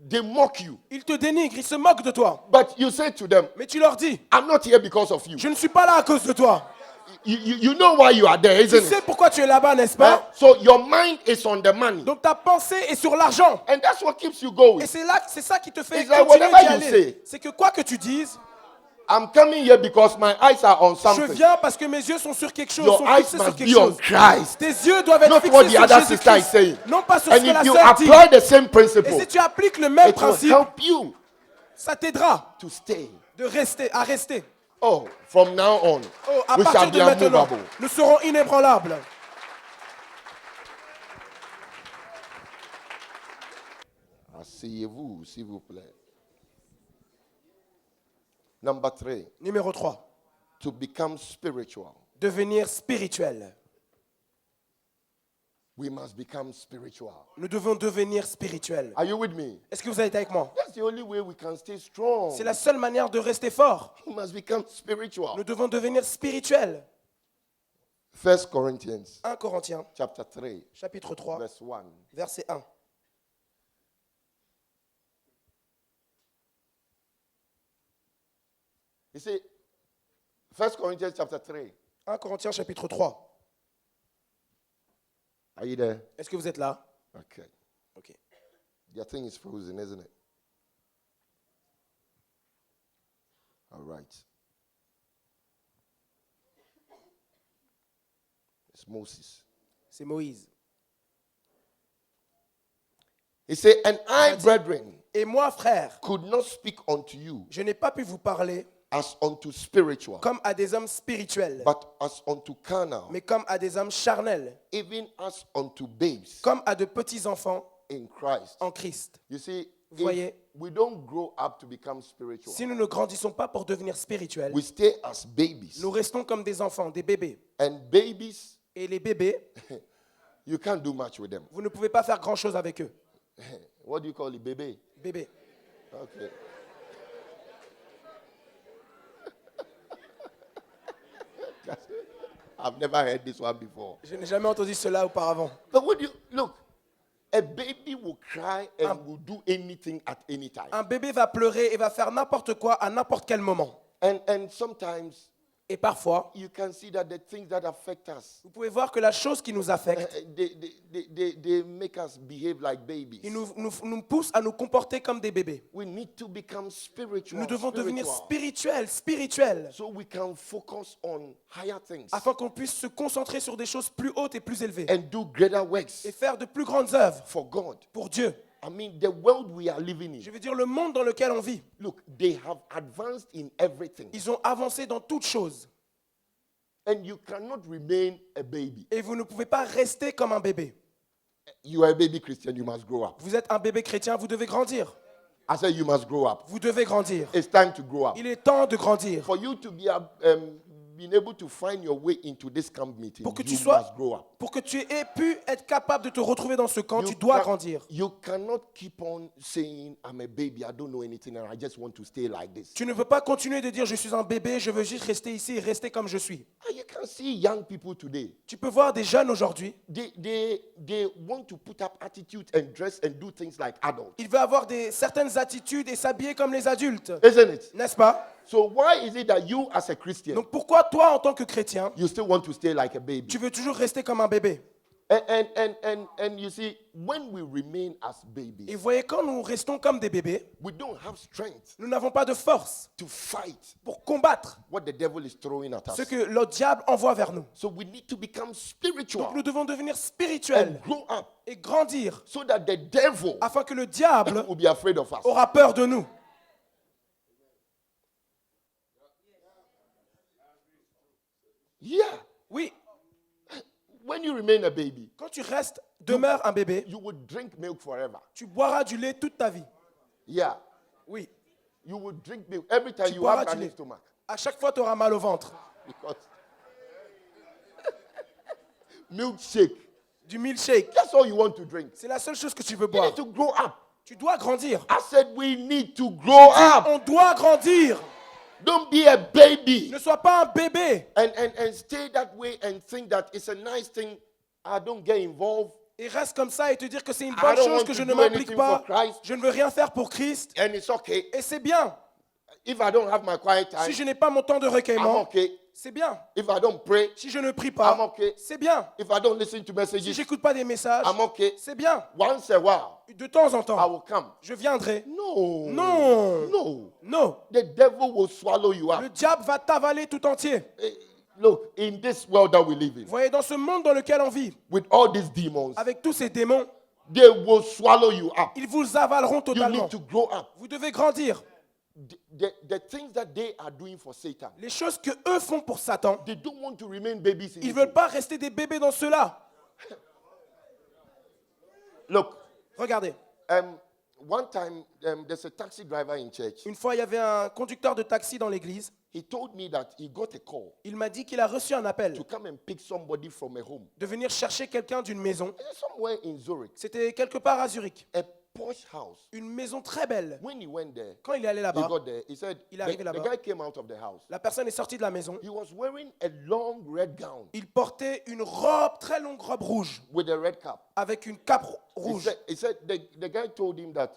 They mock you. Ils te dénigrent, ils se moquent de toi. But you say to them, Mais tu leur dis, I'm not here because of you. je ne suis pas là à cause de toi. You know why you are there, Tu isn't sais it? pourquoi tu es là-bas, n'est-ce Huh? pas? So your mind is on the money. Donc ta pensée est sur l'argent. And that's what keeps you going. Et c'est ça qui te fait It's like continuer d'y whatever you aller. say. C'est que quoi que tu dises, I'm coming here because my eyes are on je something. viens parce que mes yeux sont sur quelque chose, Your sont eyes fixés sur must quelque be on chose. Christ. Tes yeux doivent être Not fixés what the sur other sister is Jésus-Christ. saying. Non pas sur And ce que la if you sœur dit. apply the same Et principle, si tu appliques le même it will principe, help you ça t'aidera to stay. à rester. Oh, from now on, Oh, à we shall partir be de maintenant, unmovable. nous serons inébranlables. Asseyez-vous, s'il vous plaît. Number 3, Numéro 3. to become spiritual. Devenir spirituel. We must become spiritual. Nous devons devenir spirituels. Are you with me? Est-ce que vous êtes avec moi? That's the only way we can stay strong. C'est la seule manière de rester fort. We must become spiritual. Nous devons devenir spirituels. 1 Corinthians 1 Corinthiens, chapter 3, chapitre 3, verse 1. verset 1. You see, 1 Corinthians chapter 3. 1 Corinthiens, chapitre 3. Are you there? Est-ce que vous êtes là? Okay. Ok. Your thing is frozen, isn't it? All right. It's Moses. C'est Moïse. He said, and I, brethren, Et moi, frère, could not speak unto you je n'ai pas pu vous parler as unto spiritual, comme à des hommes spirituels, but as unto carnal, mais comme à des hommes charnels, even as unto babes comme à de petits enfants in Christ. en Christ. You see, Vous voyez, if we don't grow up to become spiritual, si nous ne grandissons pas pour devenir spirituels, we stay as babies. nous restons comme des enfants, des bébés. And babies, Et les bébés, you can't do much with them. vous ne pouvez pas faire grand-chose avec eux. What do you call it, baby? Bébés. Okay. I've never heard this one before. Je n'ai jamais entendu cela auparavant. But what do you look? A baby will cry and will do anything at any time. Un bébé va pleurer et va faire n'importe quoi à n'importe quel moment. And sometimes Et parfois, you can see that the things that affect us, vous pouvez voir que la chose qui nous affecte, they make us behave like babies. il nous pousse à nous comporter comme des bébés. We need to become spiritual. Nous devons devenir spiritual, spirituels, so we can focus on higher things afin qu'on puisse se concentrer sur des choses plus hautes et plus élevées and do greater works et faire de plus grandes œuvres for God. pour Dieu. I mean, the world we are living in. Je veux dire, le monde dans lequel on vit, Look, they have advanced in everything. ils ont avancé dans toutes choses. And you cannot remain a baby. Et vous ne pouvez pas rester comme un bébé. You are a baby Christian, you must grow up. Vous êtes un bébé chrétien, vous devez grandir. I said, you must grow up. Vous devez grandir. It's time to grow up. Il est temps de grandir. For you to be being able to find your way into this camp meeting, Pour que tu you sois, must grow up. pour que tu aies pu être capable de te retrouver dans ce camp, tu dois grandir. You cannot keep on saying, I'm a baby, I don't know anything, and I just want to stay like this. Tu ne peux pas continuer de dire je suis un bébé, je veux juste rester ici et rester comme je suis. And you can see young people today. Tu peux voir des jeunes aujourd'hui, They want to put up attitude and dress and do things like adults. ils veulent avoir certaines attitudes et s'habiller comme les adultes. Isn't it? N'est-ce pas? So why is it that you as a Christian, Donc pourquoi toi en tant que chrétien, you still want to stay like a baby? tu veux toujours rester comme un bébé? And you see, when we remain as Et babies, vous voyez, quand nous restons comme des bébés, we don't have strength nous n'avons pas de force to fight pour combattre what the devil is throwing at ce us. que le diable envoie vers nous. So we need to become Donc spiritual nous devons devenir spirituels and grow up et grandir so that the devil afin que le diable will be afraid of us. aura peur de nous. Yeah. Oui, When you remain a baby, quand tu restes, demeures un bébé, you will drink milk forever. tu boiras du lait toute ta vie. Yeah. Oui, You will drink milk every time tu you boiras have du running lait. stomach. À chaque fois, tu auras mal au ventre. Because milkshake. Du milkshake, That's all you want to drink. c'est la seule chose que tu veux You boire. need to grow up. Tu dois grandir. I said we need to grow up. On doit grandir. Don't be a baby Ne sois pas un bébé and stay that way and think that it's a nice thing. I don't get involved. et reste comme ça et te dire que c'est une I bonne don't chose, want que to je ne do m'implique anything pas. for Christ. Je ne veux rien faire pour Christ. And it's okay. Et c'est bien. If I don't have my quiet Si time, je n'ai pas mon temps de I'm recueillement, okay. c'est bien. If I don't pray, Si je ne prie I'm pas, okay. c'est bien. If I don't listen to Si messages, j'écoute pas des messages, I'm okay. c'est bien. Once a while, De temps en I temps, will come. je viendrai. No. Non. No. Non. The devil will swallow you Le up. diable va t'avaler tout entier. Look, in this world that we live in, Vous voyez, dans ce monde dans lequel on vit, with all these demons, avec tous ces démons, they will swallow you up. ils vous avaleront You totalement. need to grow up. Vous devez grandir. The things that they are doing for Satan, Les choses que eux font pour Satan, they don't want to remain babies in ils ne it. veulent pas rester des bébés dans cela. Look, Regardez, one time there's a taxi driver in church. une fois, il y avait un conducteur de taxi dans l'église. He told me that he got a call Il m'a dit qu'il a reçu un appel to come and pick somebody from a home. de venir chercher quelqu'un d'une maison. Somewhere in Zurich, C'était quelque part à Zurich. a posh house. Une maison très belle. When he went there, Quand il est allé he là-bas, got there, he said, Il est arrivé the là-bas. guy came out of the house. la personne est sortie de la maison. He was wearing a long red gown Il portait une robe, très longue robe rouge, with a red cap. avec une cape He rouge. said the guy told him that,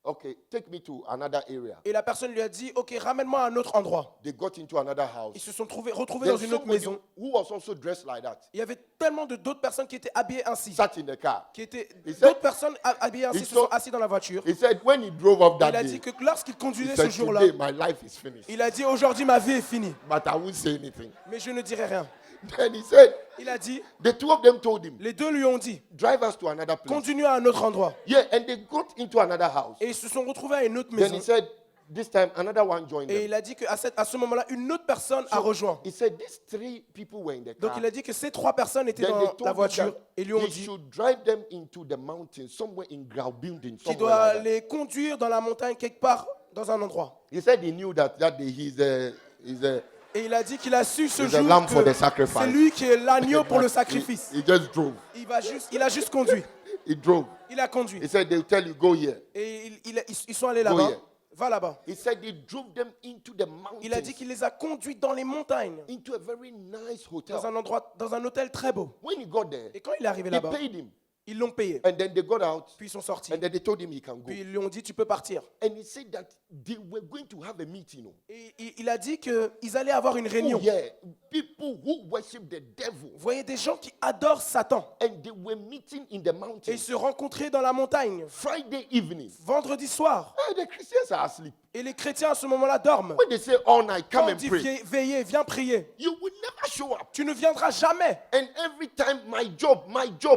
okay, take me to another area. Et la personne lui a dit, ok, ramène-moi à un autre endroit. They got into another house. Ils se sont retrouvés Then dans une autre somebody maison. who was also dressed like that Il y avait tellement d'autres personnes qui étaient habillées ainsi. sat in the car. said- D'autres personnes habillées ainsi He se sont saw- assis dans la voiture. He said when he drove off Il that a day, dit que lorsqu'il he conduisait ce said, jour-là, today my life is finished. il a dit, aujourd'hui ma vie est finie. But I won't say anything. Mais je ne dirai rien. Then he said, Il a dit, the two of them told him, les deux lui ont dit, drive us to another place. continue à un autre endroit. Yeah, and they got into another house. Et ils se sont retrouvés à une autre Then maison. he said, this time another one joined Et them. il a dit qu'à ce moment-là, une autre personne a So rejoint. he said these three people were in the Donc car. il a dit que ces trois personnes étaient Then they dans told la him voiture that et lui ont he dit should drive them into the mountains, somewhere in Graubünden, qu'il somewhere doit like that. les conduire dans la montagne quelque part, dans un endroit. He said he knew that day he's a Et il a dit qu'il a su ce He's a jour lamb for the que sacrifice. c'est lui qui est l'agneau pour le sacrifice. He just drove. Il a juste conduit. He drove. Il a conduit. He said they'll tell you go here. Et ils sont allés Go là-bas. here. Va là-bas. He said he drove them into the Il a dit mountains, qu'il les a conduits dans les montagnes, into a very nice hotel. dans un endroit, dans un hôtel très beau. When he got there, Et quand il est arrivé he là-bas, paid him. ils l'ont payé. And then they got out. Puis ils sont sortis. And then they told him he can go. Puis ils lui ont dit, tu peux partir. And he said that they were going to have a meeting. Et il a dit qu'ils allaient avoir une réunion. Oh, yeah. People who worship the devil. Vous voyez des gens qui adorent Satan. And they were meeting in the Et ils mountains. se rencontraient dans la montagne. Friday evening. Vendredi soir. The Christians are asleep. Et les chrétiens à ce moment-là dorment. When they say all night, Quand come on and dit pray. veillez, viens prier. You will never show up. Tu ne viendras jamais. And every time, my job,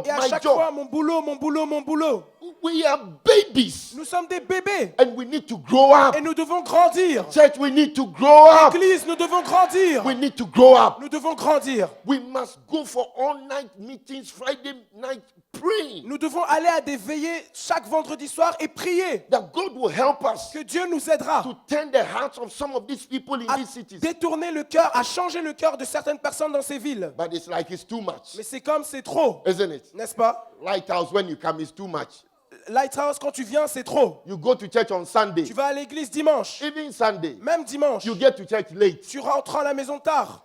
Et à my chaque job. fois, mon boulot, mon boulot, mon boulot. We are babies. Nous sommes des bébés And we need to grow up. et nous devons grandir. Church, we need to grow up. Église, nous devons grandir. We need to grow up. Nous devons grandir. We must go for all-night meetings, Friday night praying. Nous devons aller à des veillées chaque vendredi soir et prier. That God will help us Que Dieu nous aidera to turn the hearts of some of these people in à these cities. détourner le cœur, à changer le cœur de certaines personnes dans ces villes. But it's like it's too much, Mais c'est comme c'est trop, isn't it? n'est-ce pas? Lighthouse, when you come, is too much. Lighthouse, quand tu viens, c'est trop. You go to church on Sunday, Tu vas à l'église dimanche, even Sunday, même dimanche. you get to church late. Tu rentres à la maison tard.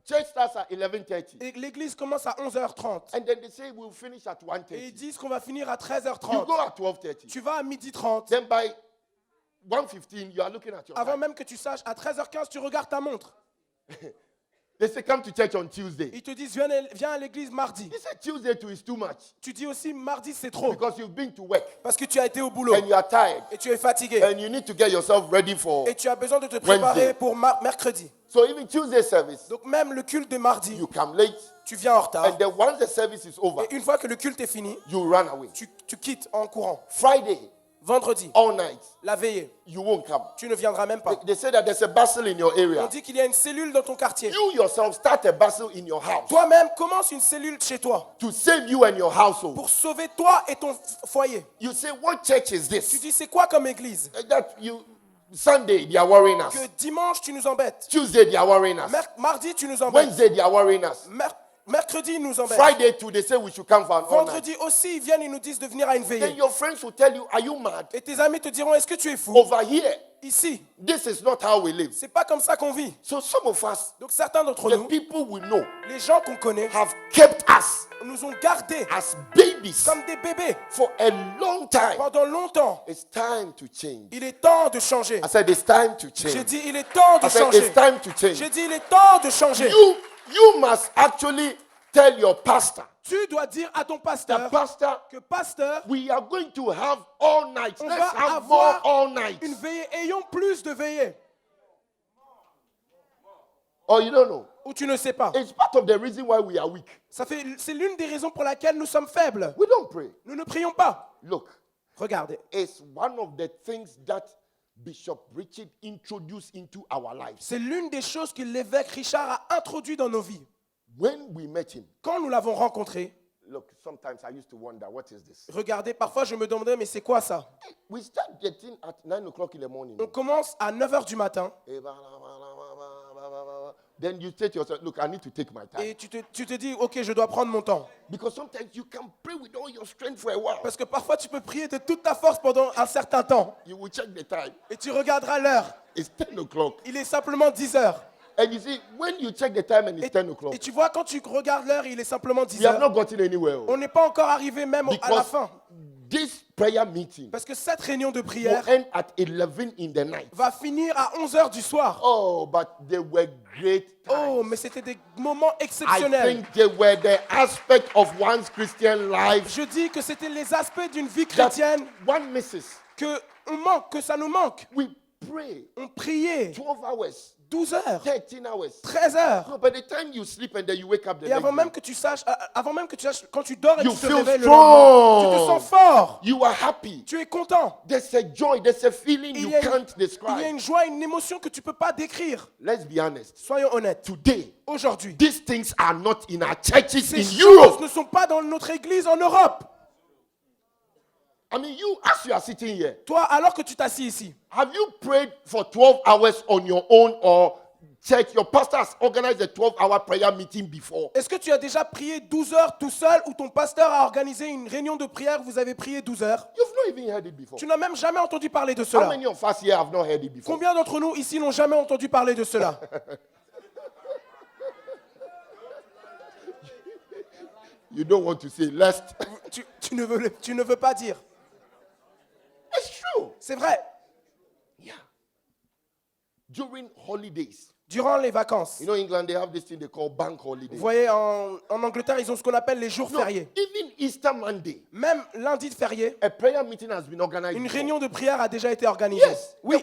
Church starts at 11:30. Et l'église commence à 11h30. And then they say we'll finish at Et ils 1:30. disent qu'on va finir à You 13h30. go at 12:30. Tu vas à 12h30. Then by 1:15, you are looking at your Avant time. même que tu saches, à 13h15, tu regardes ta montre. They say come to church on Tuesday. Ils te disent, viens à l'église mardi. They say Tuesday too is too much Tu dis aussi, mardi, c'est trop. because you've been to work Parce que tu as été au boulot. and you are tired Et tu es fatigué. and you need to get yourself ready for. Et tu as besoin de te préparer Wednesday. pour mercredi. So even Tuesday service, Donc même le culte de mardi, you come late tu viens en retard. and then once the service is over, Et une fois que le culte est fini, you run away. tu quittes en courant. Friday, Vendredi, all night, la veillée, you won't come. tu ne viendras même pas. They say that there's a bustle in your On area. dit qu'il y a une cellule dans ton quartier. You yourself start a bustle in your house Toi-même, commence une cellule chez toi to save you and your household. pour sauver toi et ton foyer. You say, what church is Tu this? dis, c'est quoi comme église? That you Sunday they are worrying us. Que dimanche, tu nous embêtes. Tuesday they are worrying us. Mardi, tu nous embêtes. Wednesday they are worrying us. Mercredi, ils nous embêtent. Friday too, they say we should come for an all night. Vendredi aussi, ils viennent, ils nous disent de venir à une Then veillée. your friends will tell you, are you mad? Et tes amis te diront, est-ce que tu es fou? Over here, Ici, this is not how we live. c'est pas comme ça qu'on vit. So some of us, Donc certains d'entre the nous, people we know, les gens qu'on connaît, have kept us nous ont gardés as babies comme des bébés for a long time. pendant longtemps. It's time to change. Il est temps de changer. I said it's time to J'ai change. dit, il est temps de I said changer. it's time to change. J'ai dit, il est temps de changer. You must actually tell your pastor, Tu dois dire à ton the pasteur pastor, que pasteur, we are going to have all night. on Let's va have more avoir all night. une veillée. Ayons plus de veillées. Or you don't know. Ou tu ne sais pas. It's part of the reason why we are weak. C'est l'une des raisons pour laquelle nous sommes faibles. We don't pray. Nous ne prions pas. Look, Regardez. it's one of the things that Bishop Richard introduced into our lives. C'est l'une des choses que l'évêque Richard a introduit dans nos vies. When we met him, Quand nous l'avons rencontré, look, sometimes I used to wonder, what is this? regardez, parfois je me demandais, mais c'est quoi ça? We start getting at 9 o'clock in the morning. On commence à 9h du matin Then you say to yourself, look, I need to take my time. et tu te dis, ok, je dois prendre mon temps. Because sometimes you can pray with all your strength for a while. Parce que parfois tu peux prier de toute ta force pendant un certain temps. You will check the time. Et tu regarderas l'heure. It's 10 o'clock. Il est simplement 10 heures. And you see, when you check the time and it's 10 o'clock, Et tu vois, quand tu regardes l'heure, il est simplement 10 you have heures. not gotten anywhere. On n'est pas encore arrivé même à la Because fin. this prayer meeting Parce que cette réunion de will prière end at 11 in the night. va finir à 11h du soir. Oh, but they were great Oh, times. mais c'était des moments I exceptionnels. think they were the aspect of one's Christian life Je dis que c'était les aspects d'une vie that chrétienne one misses. que on manque, que ça nous manque. We pray On priait 12 hours, 12 heures, 13 hours. 13 heures. No, by the time you sleep and then you wake up the Et avant next même day, que tu saches, quand tu dors et You tu te feel réveilles le lendemain, tu te strong. sens fort. you are happy. Tu es content. There's a joy, there's a feeling Il you y a can't il y a describe. une joie, une émotion que tu ne peux pas décrire. Let's be honest. Soyons honnêtes. Today, Aujourd'hui, these things are not in our churches ces in choses Europe. ne sont pas dans notre église en Europe. I mean, you, as you are sitting here, Toi, alors que tu t'assis ici, have you prayed for 12 hours on your own or church? Your pastor has organized a 12-hour prayer meeting before. est-ce que tu as déjà prié 12 heures tout seul ou ton pasteur a organisé une réunion de prière où vous avez prié 12 heures? You've not even heard it before. Tu n'as même jamais entendu parler de How cela. many of us here have not heard it before? Combien d'entre nous ici n'ont jamais entendu parler de cela? You don't want to say lest. Tu ne veux pas dire. It's true. C'est vrai. Yeah. During holidays, Durant les vacances, you know, England, they have this thing they call bank holidays. vous voyez, en Angleterre, ils ont ce qu'on appelle les jours No, fériés. even Easter Monday, Même lundi de férié, a prayer meeting has been organized. une before. réunion de prière a déjà été organisée. Yes. Oui,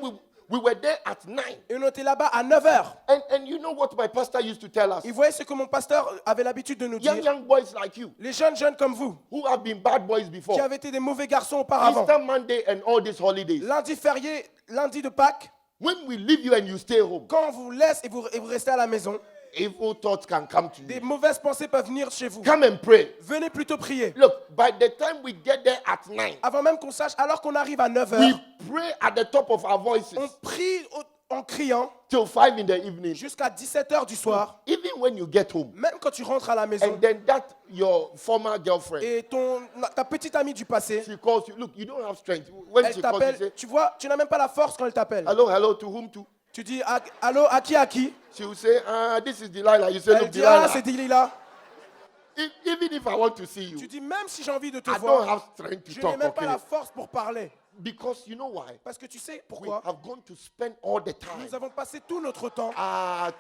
We were there at 9. Et on était là-bas à 9h. And you know what my pastor used to tell us? Et vous voyez ce que mon pasteur avait l'habitude de nous dire. Young boys like you, Les jeunes comme vous, who have been bad boys before. qui avaient été des mauvais garçons auparavant. Easter Monday and all these holidays. Lundi férié, lundi de Pâques, When we leave you and you stay home, quand on vous laisse et vous restez à la maison, evil thoughts can come to des you. mauvaises pensées peuvent venir chez vous. Come and pray. Venez plutôt prier. Look, by the time we get there at 9, Avant même qu'on sache, alors qu'on arrive à 9h, we pray at the top of our voices on prie en criant till 5 in the evening. jusqu'à 17h du soir. Even when you get home, Même quand tu rentres à la maison and then that your former girlfriend, et ta petite amie du passé, she calls you. Look, you don't have strength. When elle she calls you, t'appelle, say, tu vois, tu n'as même pas la force quand elle t'appelle. hello, to whom to? Tu dis allô, à qui? She will say, this is Delilah. You say, Elle look, dit ah, Delilah. c'est Delilah. Even if I want to see you, Tu dis même si j'ai envie de te I don't voir, have strength to je n'ai talk, même pas la okay? force pour parler. Because you know why? Parce que tu sais We pourquoi? have gone to spend all the time Nous avons passé tout notre temps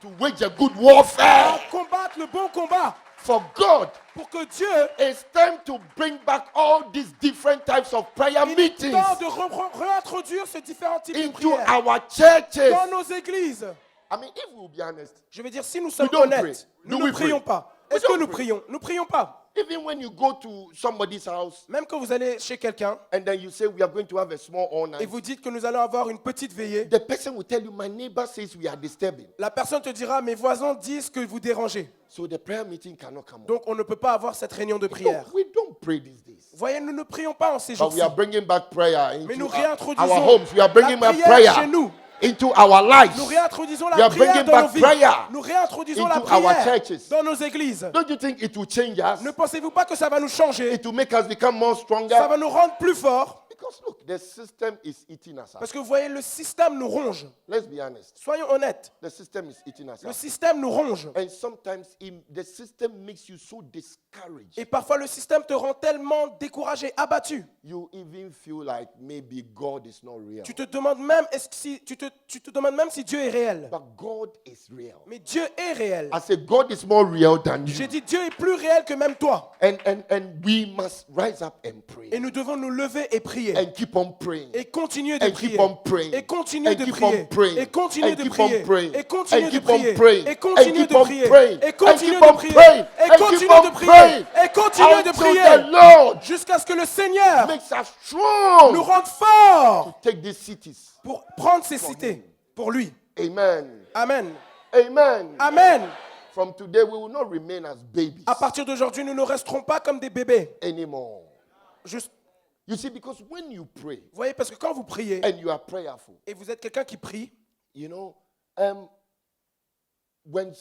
to wage a good warfare à combattre le bon combat for God. pour que Dieu It's time to bring back all these different types of prayer il est meetings temps de réintroduire ces différents types de into prières our churches. dans nos églises. I mean, if we'll be honest, Je veux dire, si nous sommes don't honnêtes, pray. nous Do ne we pray? prions pas. We Est-ce que don't nous pray. prions? Nous prions pas. even when you go to somebody's house Même quand vous allez chez quelqu'un and then you say we are going to have a small all et night, vous dites que nous allons avoir une petite veillée, the person will tell you, my neighbor says we are disturbing. la personne te dira, mes voisins disent que vous dérangez. So the prayer meeting cannot come on. Donc on ne peut pas avoir cette réunion de No, prière. we don't pray these days. Voyez, nous ne prions pas en ces But jours-ci. we are bringing back prayer Mais into nous our réintroduisons homes. We are bringing la back prière chez prayer nous. into our lives. Nous réintroduisons We la are prière bringing dans nos back vies. prayer Nous réintroduisons la into our prière churches. dans nos églises. Don't you think it will change us? Ne pensez-vous pas que ça va nous changer? It will make us become more Ça stronger? va nous rendre plus forts? Because look, the system is eating us up. Parce que vous voyez, le système nous ronge. Let's be honest. Soyons honnêtes. The system is eating us Le up. système nous ronge. And sometimes the system makes you so discouraged. Et parfois, le système te rend tellement découragé, abattu. You even feel like maybe God is not real. Tu te demandes même, tu te demandes même si Dieu est réel. But God is real. Mais Dieu est réel. I say God is more real than J'ai you. dit, Dieu est plus réel que même toi. And we must rise up and pray. Et nous devons nous lever et prier. And keep on praying. Et continuer de And prier. keep on praying. Et continuer And de keep prier. on praying. Et continuer And de keep on prier. praying. Et continuer And de keep on prier. praying. Et And continuer keep de on prier. praying. Et And continuer keep de on prier. praying. Et And continuer keep on de prier. praying. Et continuer de Until prier. the Lord Jusqu'à ce que le Seigneur makes us strong nous rende forts to take these cities. pour prendre ces cités pour lui. Amen. Amen. Amen. Amen. From today, we will not remain as babies À partir d'aujourd'hui, nous ne resterons pas comme des bébés. anymore. Juste, You see, because when you pray vous voyez, parce que quand vous priez and you are prayerful, et vous êtes quelqu'un qui prie, you know, when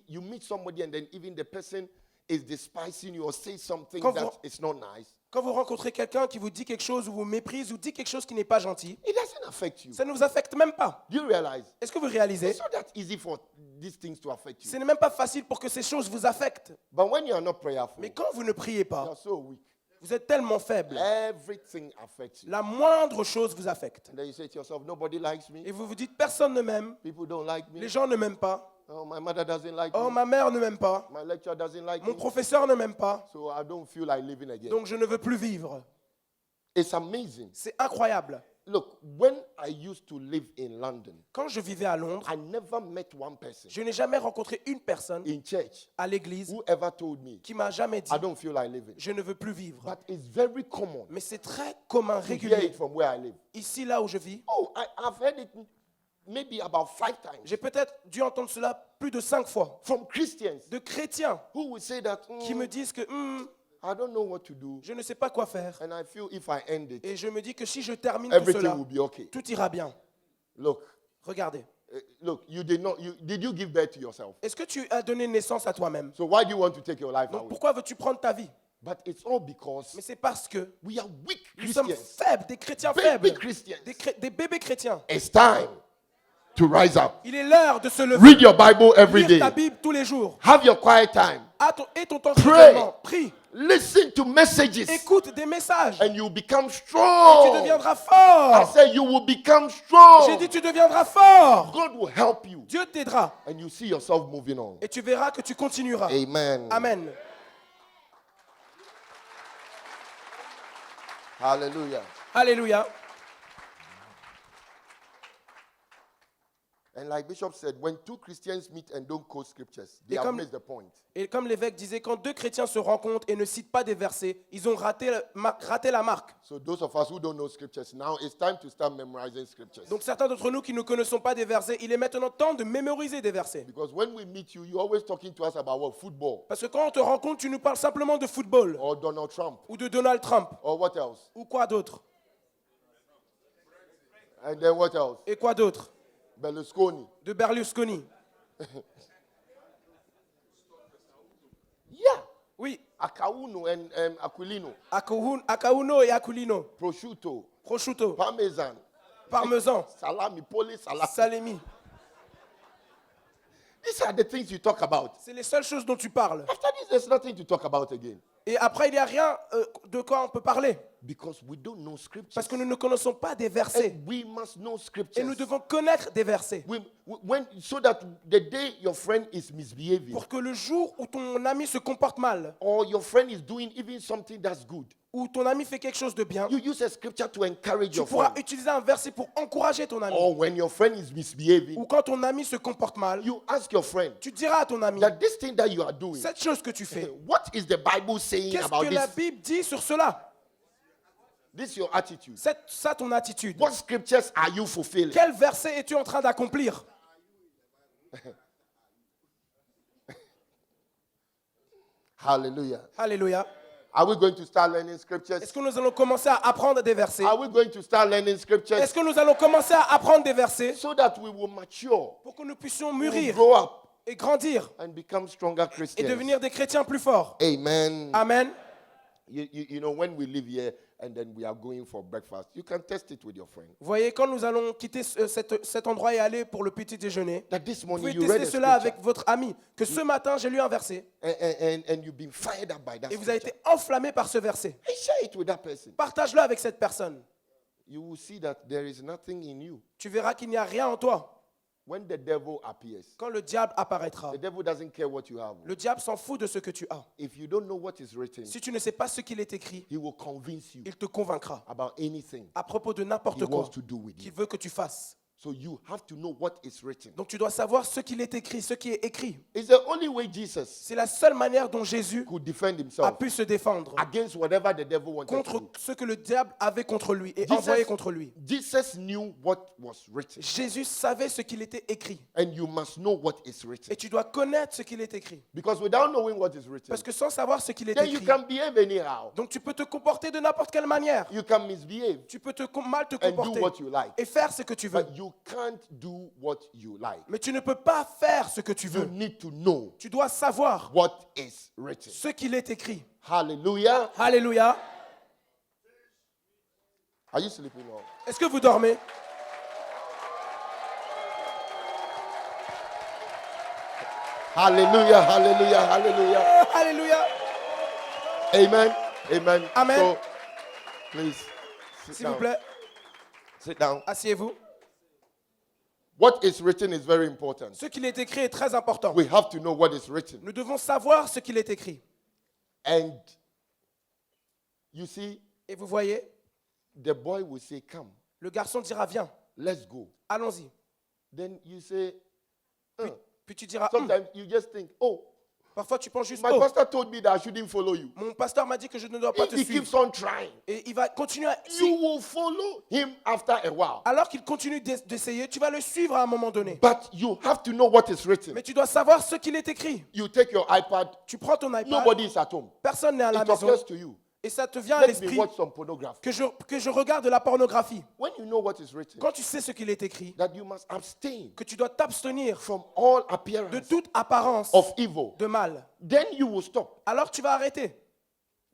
you meet somebody and then even the person is despising you or say something Quand that vous- is not nice, quand vous rencontrez quelqu'un qui vous dit quelque chose ou vous méprise ou dit quelque chose qui n'est pas gentil, it doesn't affect you. ça ne vous affecte même pas. Do you realize? Est-ce que vous réalisez? It's not that easy for these things to affect Ce you. n'est même pas facile pour que ces choses vous affectent. But when you are not prayerful, Mais quand vous ne priez you pas, are so weak. vous êtes tellement faible. Everything affects you. La moindre chose vous affecte. And then you say to yourself, nobody likes me. Et vous vous dites, personne ne m'aime. People don't like me. Les gens ne m'aiment pas. Oh, my mother doesn't like Oh, me. ma mère ne m'aime pas. My lecturer doesn't like Mon me. professeur ne m'aime pas. So I don't feel like living again. Donc je ne veux plus vivre. It's amazing. C'est incroyable. Look, when I used to live in London, Quand je vivais à Londres, I never met one person je n'ai jamais rencontré une personne in church à l'église who ever told me, qui m'a jamais dit I don't feel like living. je ne veux plus vivre. But it's very common Mais c'est très commun, to hear régulier. it from where I live. Ici, là où je vis, Oh, I've heard it maybe about 5 times j'ai peut-être dû entendre cela plus de 5 fois. from Christians De chrétiens who will say that, qui me disent que I don't know what to do. je ne sais pas quoi faire. And I feel if I end it, Et je me dis que si je termine tout everything cela, will be okay. tout ira bien. Look, Regardez. look, did you give birth to yourself? Est-ce que tu as donné naissance à toi-même? So why do you want to take your life Donc away? pourquoi veux-tu prendre ta vie? But it's all because Mais c'est parce que we are weak nous sommes Christians. faibles, des chrétiens Baby faibles, Christians. des bébés chrétiens. It's time to rise up. Il est l'heure de se lever. Read your Bible every Lire ta day. Bible tous les jours. Have your quiet time. Et ton temps Pray. de prie. Listen to messages Écoute des messages. and you become Tu strong. deviendras I fort. said you will become J'ai strong. dit tu deviendras fort. God will help you Dieu t'aidera. and you see yourself moving on. Et tu verras que tu continueras. Amen. Amen. Hallelujah. Alléluia. like Bishop said, when two Christians meet and don't quote scriptures, they Et have comme- missed the point. Et comme l'évêque disait, quand deux chrétiens se rencontrent et ne citent pas des versets, ils ont raté la marque. So those of us who don't know scriptures, now it's time to start memorizing scriptures. Donc certains d'entre nous qui ne connaissons pas des versets, il est maintenant temps de mémoriser des versets. Because when we meet you, you're always talking to us about what? Football Parce que quand on te rencontre, tu nous parles simplement de football, or Donald Trump ou de Donald Trump, or what else? ou quoi d'autre. And then what else? Et quoi d'autre? Berlusconi. De Berlusconi. Yeah. Oui, Akauno and Aquilino. Akauno et Akulino. Prosciutto. Prosciutto, Parmesan. parmesan, Salami. Poli salami. salami. These are the things you talk about. C'est les seules choses dont tu parles. After this, there's nothing to talk about again. Et après, il n'y a rien de quoi on peut parler. Because we don't know scriptures. Parce que nous ne connaissons pas des versets. And we must know Et scriptures. nous devons connaître des versets. So that the day your friend is misbehaving Pour que le jour où ton ami se comporte mal, or your friend is doing even something that's good, ou ton ami fait quelque chose de bien, you use a scripture to encourage tu your pourras friend. utiliser un verset pour encourager ton ami. Or when your friend is misbehaving, Ou quand ton ami se comporte mal, you ask your friend tu diras à ton ami, that this thing that you are doing, cette chose que tu fais, what is the Bible saying qu'est-ce about que la this? Bible dit sur cela? This is your attitude. C'est ça ton attitude. What scriptures are you fulfilling? Quel verset es-tu en train d'accomplir? Hallelujah. Alléluia. Are we going to start learning scriptures? Est-ce que nous allons commencer à apprendre des versets? Are we going to start learning scriptures Est-ce que nous allons commencer à apprendre des versets so that we will mature, pour que nous puissions we will mûrir grow up, et grandir and become stronger et Christians? devenir des chrétiens plus forts? Amen. Amen. You know, when we live here and then we are going for breakfast, you can test it with your friend. Vous voyez, quand nous allons quitter cet endroit et aller pour le petit déjeuner, That this vous morning pouvez you read tester a cela scripture avec votre ami, que ce matin j'ai lu un verset and you've been fired up by that et vous avez scripture. été enflammé par ce verset. And share it with that person. Partage-le avec cette personne. You will see that there is nothing in you. Tu verras qu'il n'y a rien en toi. When the devil appears, Quand le diable apparaîtra, the devil doesn't care what you have. le diable s'en fout de ce que tu as. If you don't know what is written, Si tu ne sais pas ce qu'il est écrit, he will convince you il te convaincra about anything à propos de he n'importe wants quoi to do with qu'il you. veut que tu fasses. So you have to know what is written. Donc tu dois savoir ce qu'il est écrit, ce qui est écrit. It's the only way Jesus C'est la seule manière dont Jésus could defend a himself pu se défendre against whatever the devil wanted to contre do. ce que le diable avait contre lui et Jesus- envoyé contre lui. Jesus knew what was written, Jésus savait ce qu'il était écrit. and you must know what is written. Et tu dois connaître ce qu'il est écrit. Because without knowing what is written, Parce que sans savoir ce qu'il est then you écrit, can behave anyhow. donc tu peux te comporter de n'importe quelle manière. You can misbehave Tu peux mal te and do comporter what you like, et faire ce que tu veux. but you can't do what you like. Mais tu ne peux pas faire ce que tu You veux. need to know Tu dois savoir what is written. ce qu'il est écrit. Hallelujah. Alléluia. Are you sleeping now? Est-ce que vous dormez? Hallelujah, hallelujah, hallelujah. Alléluia. Amen. Amen. Amen. So, please, sit S'il vous down. plaît, Sit down. asseyez-vous. What is written is very important. Ce qu'il est écrit est très important. We have to know what is written. Nous devons savoir ce qu'il est écrit. And you see, Et vous voyez, the boy will say, come, le garçon dira, viens, let's go. allons-y. Then you say, Puis tu diras, sometimes you just think, oh, Parfois tu penses juste, my oh, pastor told me that I shouldn't follow you. mon pasteur m'a dit que je ne dois pas If te he suivre. keeps on trying, Et il va continuer à... you will follow him after a while. Alors qu'il continue d'essayer, tu vas le suivre à un moment donné. But you have to know what is written. Mais tu dois savoir ce qu'il est écrit. You take your iPad, Tu prends ton iPad, nobody is at home. personne n'est à la It maison, occurs to you. et ça te vient à Let me l'esprit watch some pornography. que je regarde de la pornographie. When you know what is written, Quand tu sais ce qu'il est écrit, that you must abstain que tu dois t'abstenir from all de appearance toute apparence of evil, de mal, then you will stop. alors tu vas arrêter.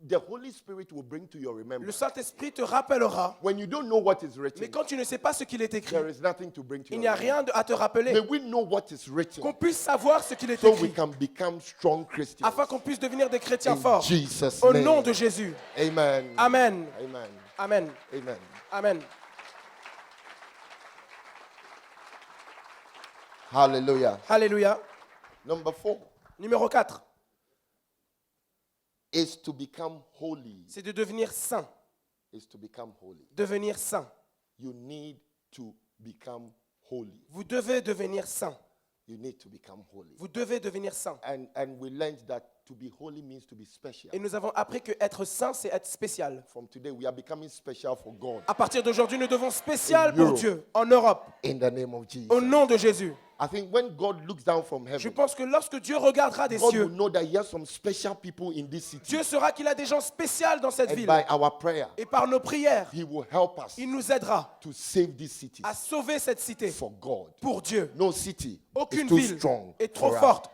The Holy Spirit will bring to your Le remembrance. Saint-Esprit te rappellera. When you don't know what is Mais written, quand tu ne sais pas ce qu'il est écrit, there is nothing to bring to il your n'y a remembrance. rien à te rappeler. May we know what is Qu'on written puisse savoir ce qu'il est so we écrit, can become strong Christians. afin qu'on puisse devenir des chrétiens In forts. Jesus' Au name. nom de Jésus. Amen. Amen. Amen. Amen. Amen. Amen. Hallelujah. Alléluia. Number 4 Numéro 4, is to become holy. c'est de devenir saint. Is to become holy. Devenir saint. You need to become holy. Vous devez devenir saint. You need to become holy. Vous devez devenir saint. And we learned that to be holy means to be special. Et nous avons appris que être saint, c'est être spécial. From today, we are becoming special for God. À partir d'aujourd'hui, nous devons spécial In pour Europe. Dieu, en Europe, In the name of Jesus. au nom de Jésus. I think when God looks down from Je heaven, pense que lorsque Dieu regardera des God will cieux, know that He has some special people in this city. Dieu saura qu'il a des gens spéciaux dans cette And ville. by our prayer, Et par nos prières, He will help us il nous aidera to save this city à sauver cette cité for God. pour Dieu. No city is Aucune too ville strong est trop for us. forte.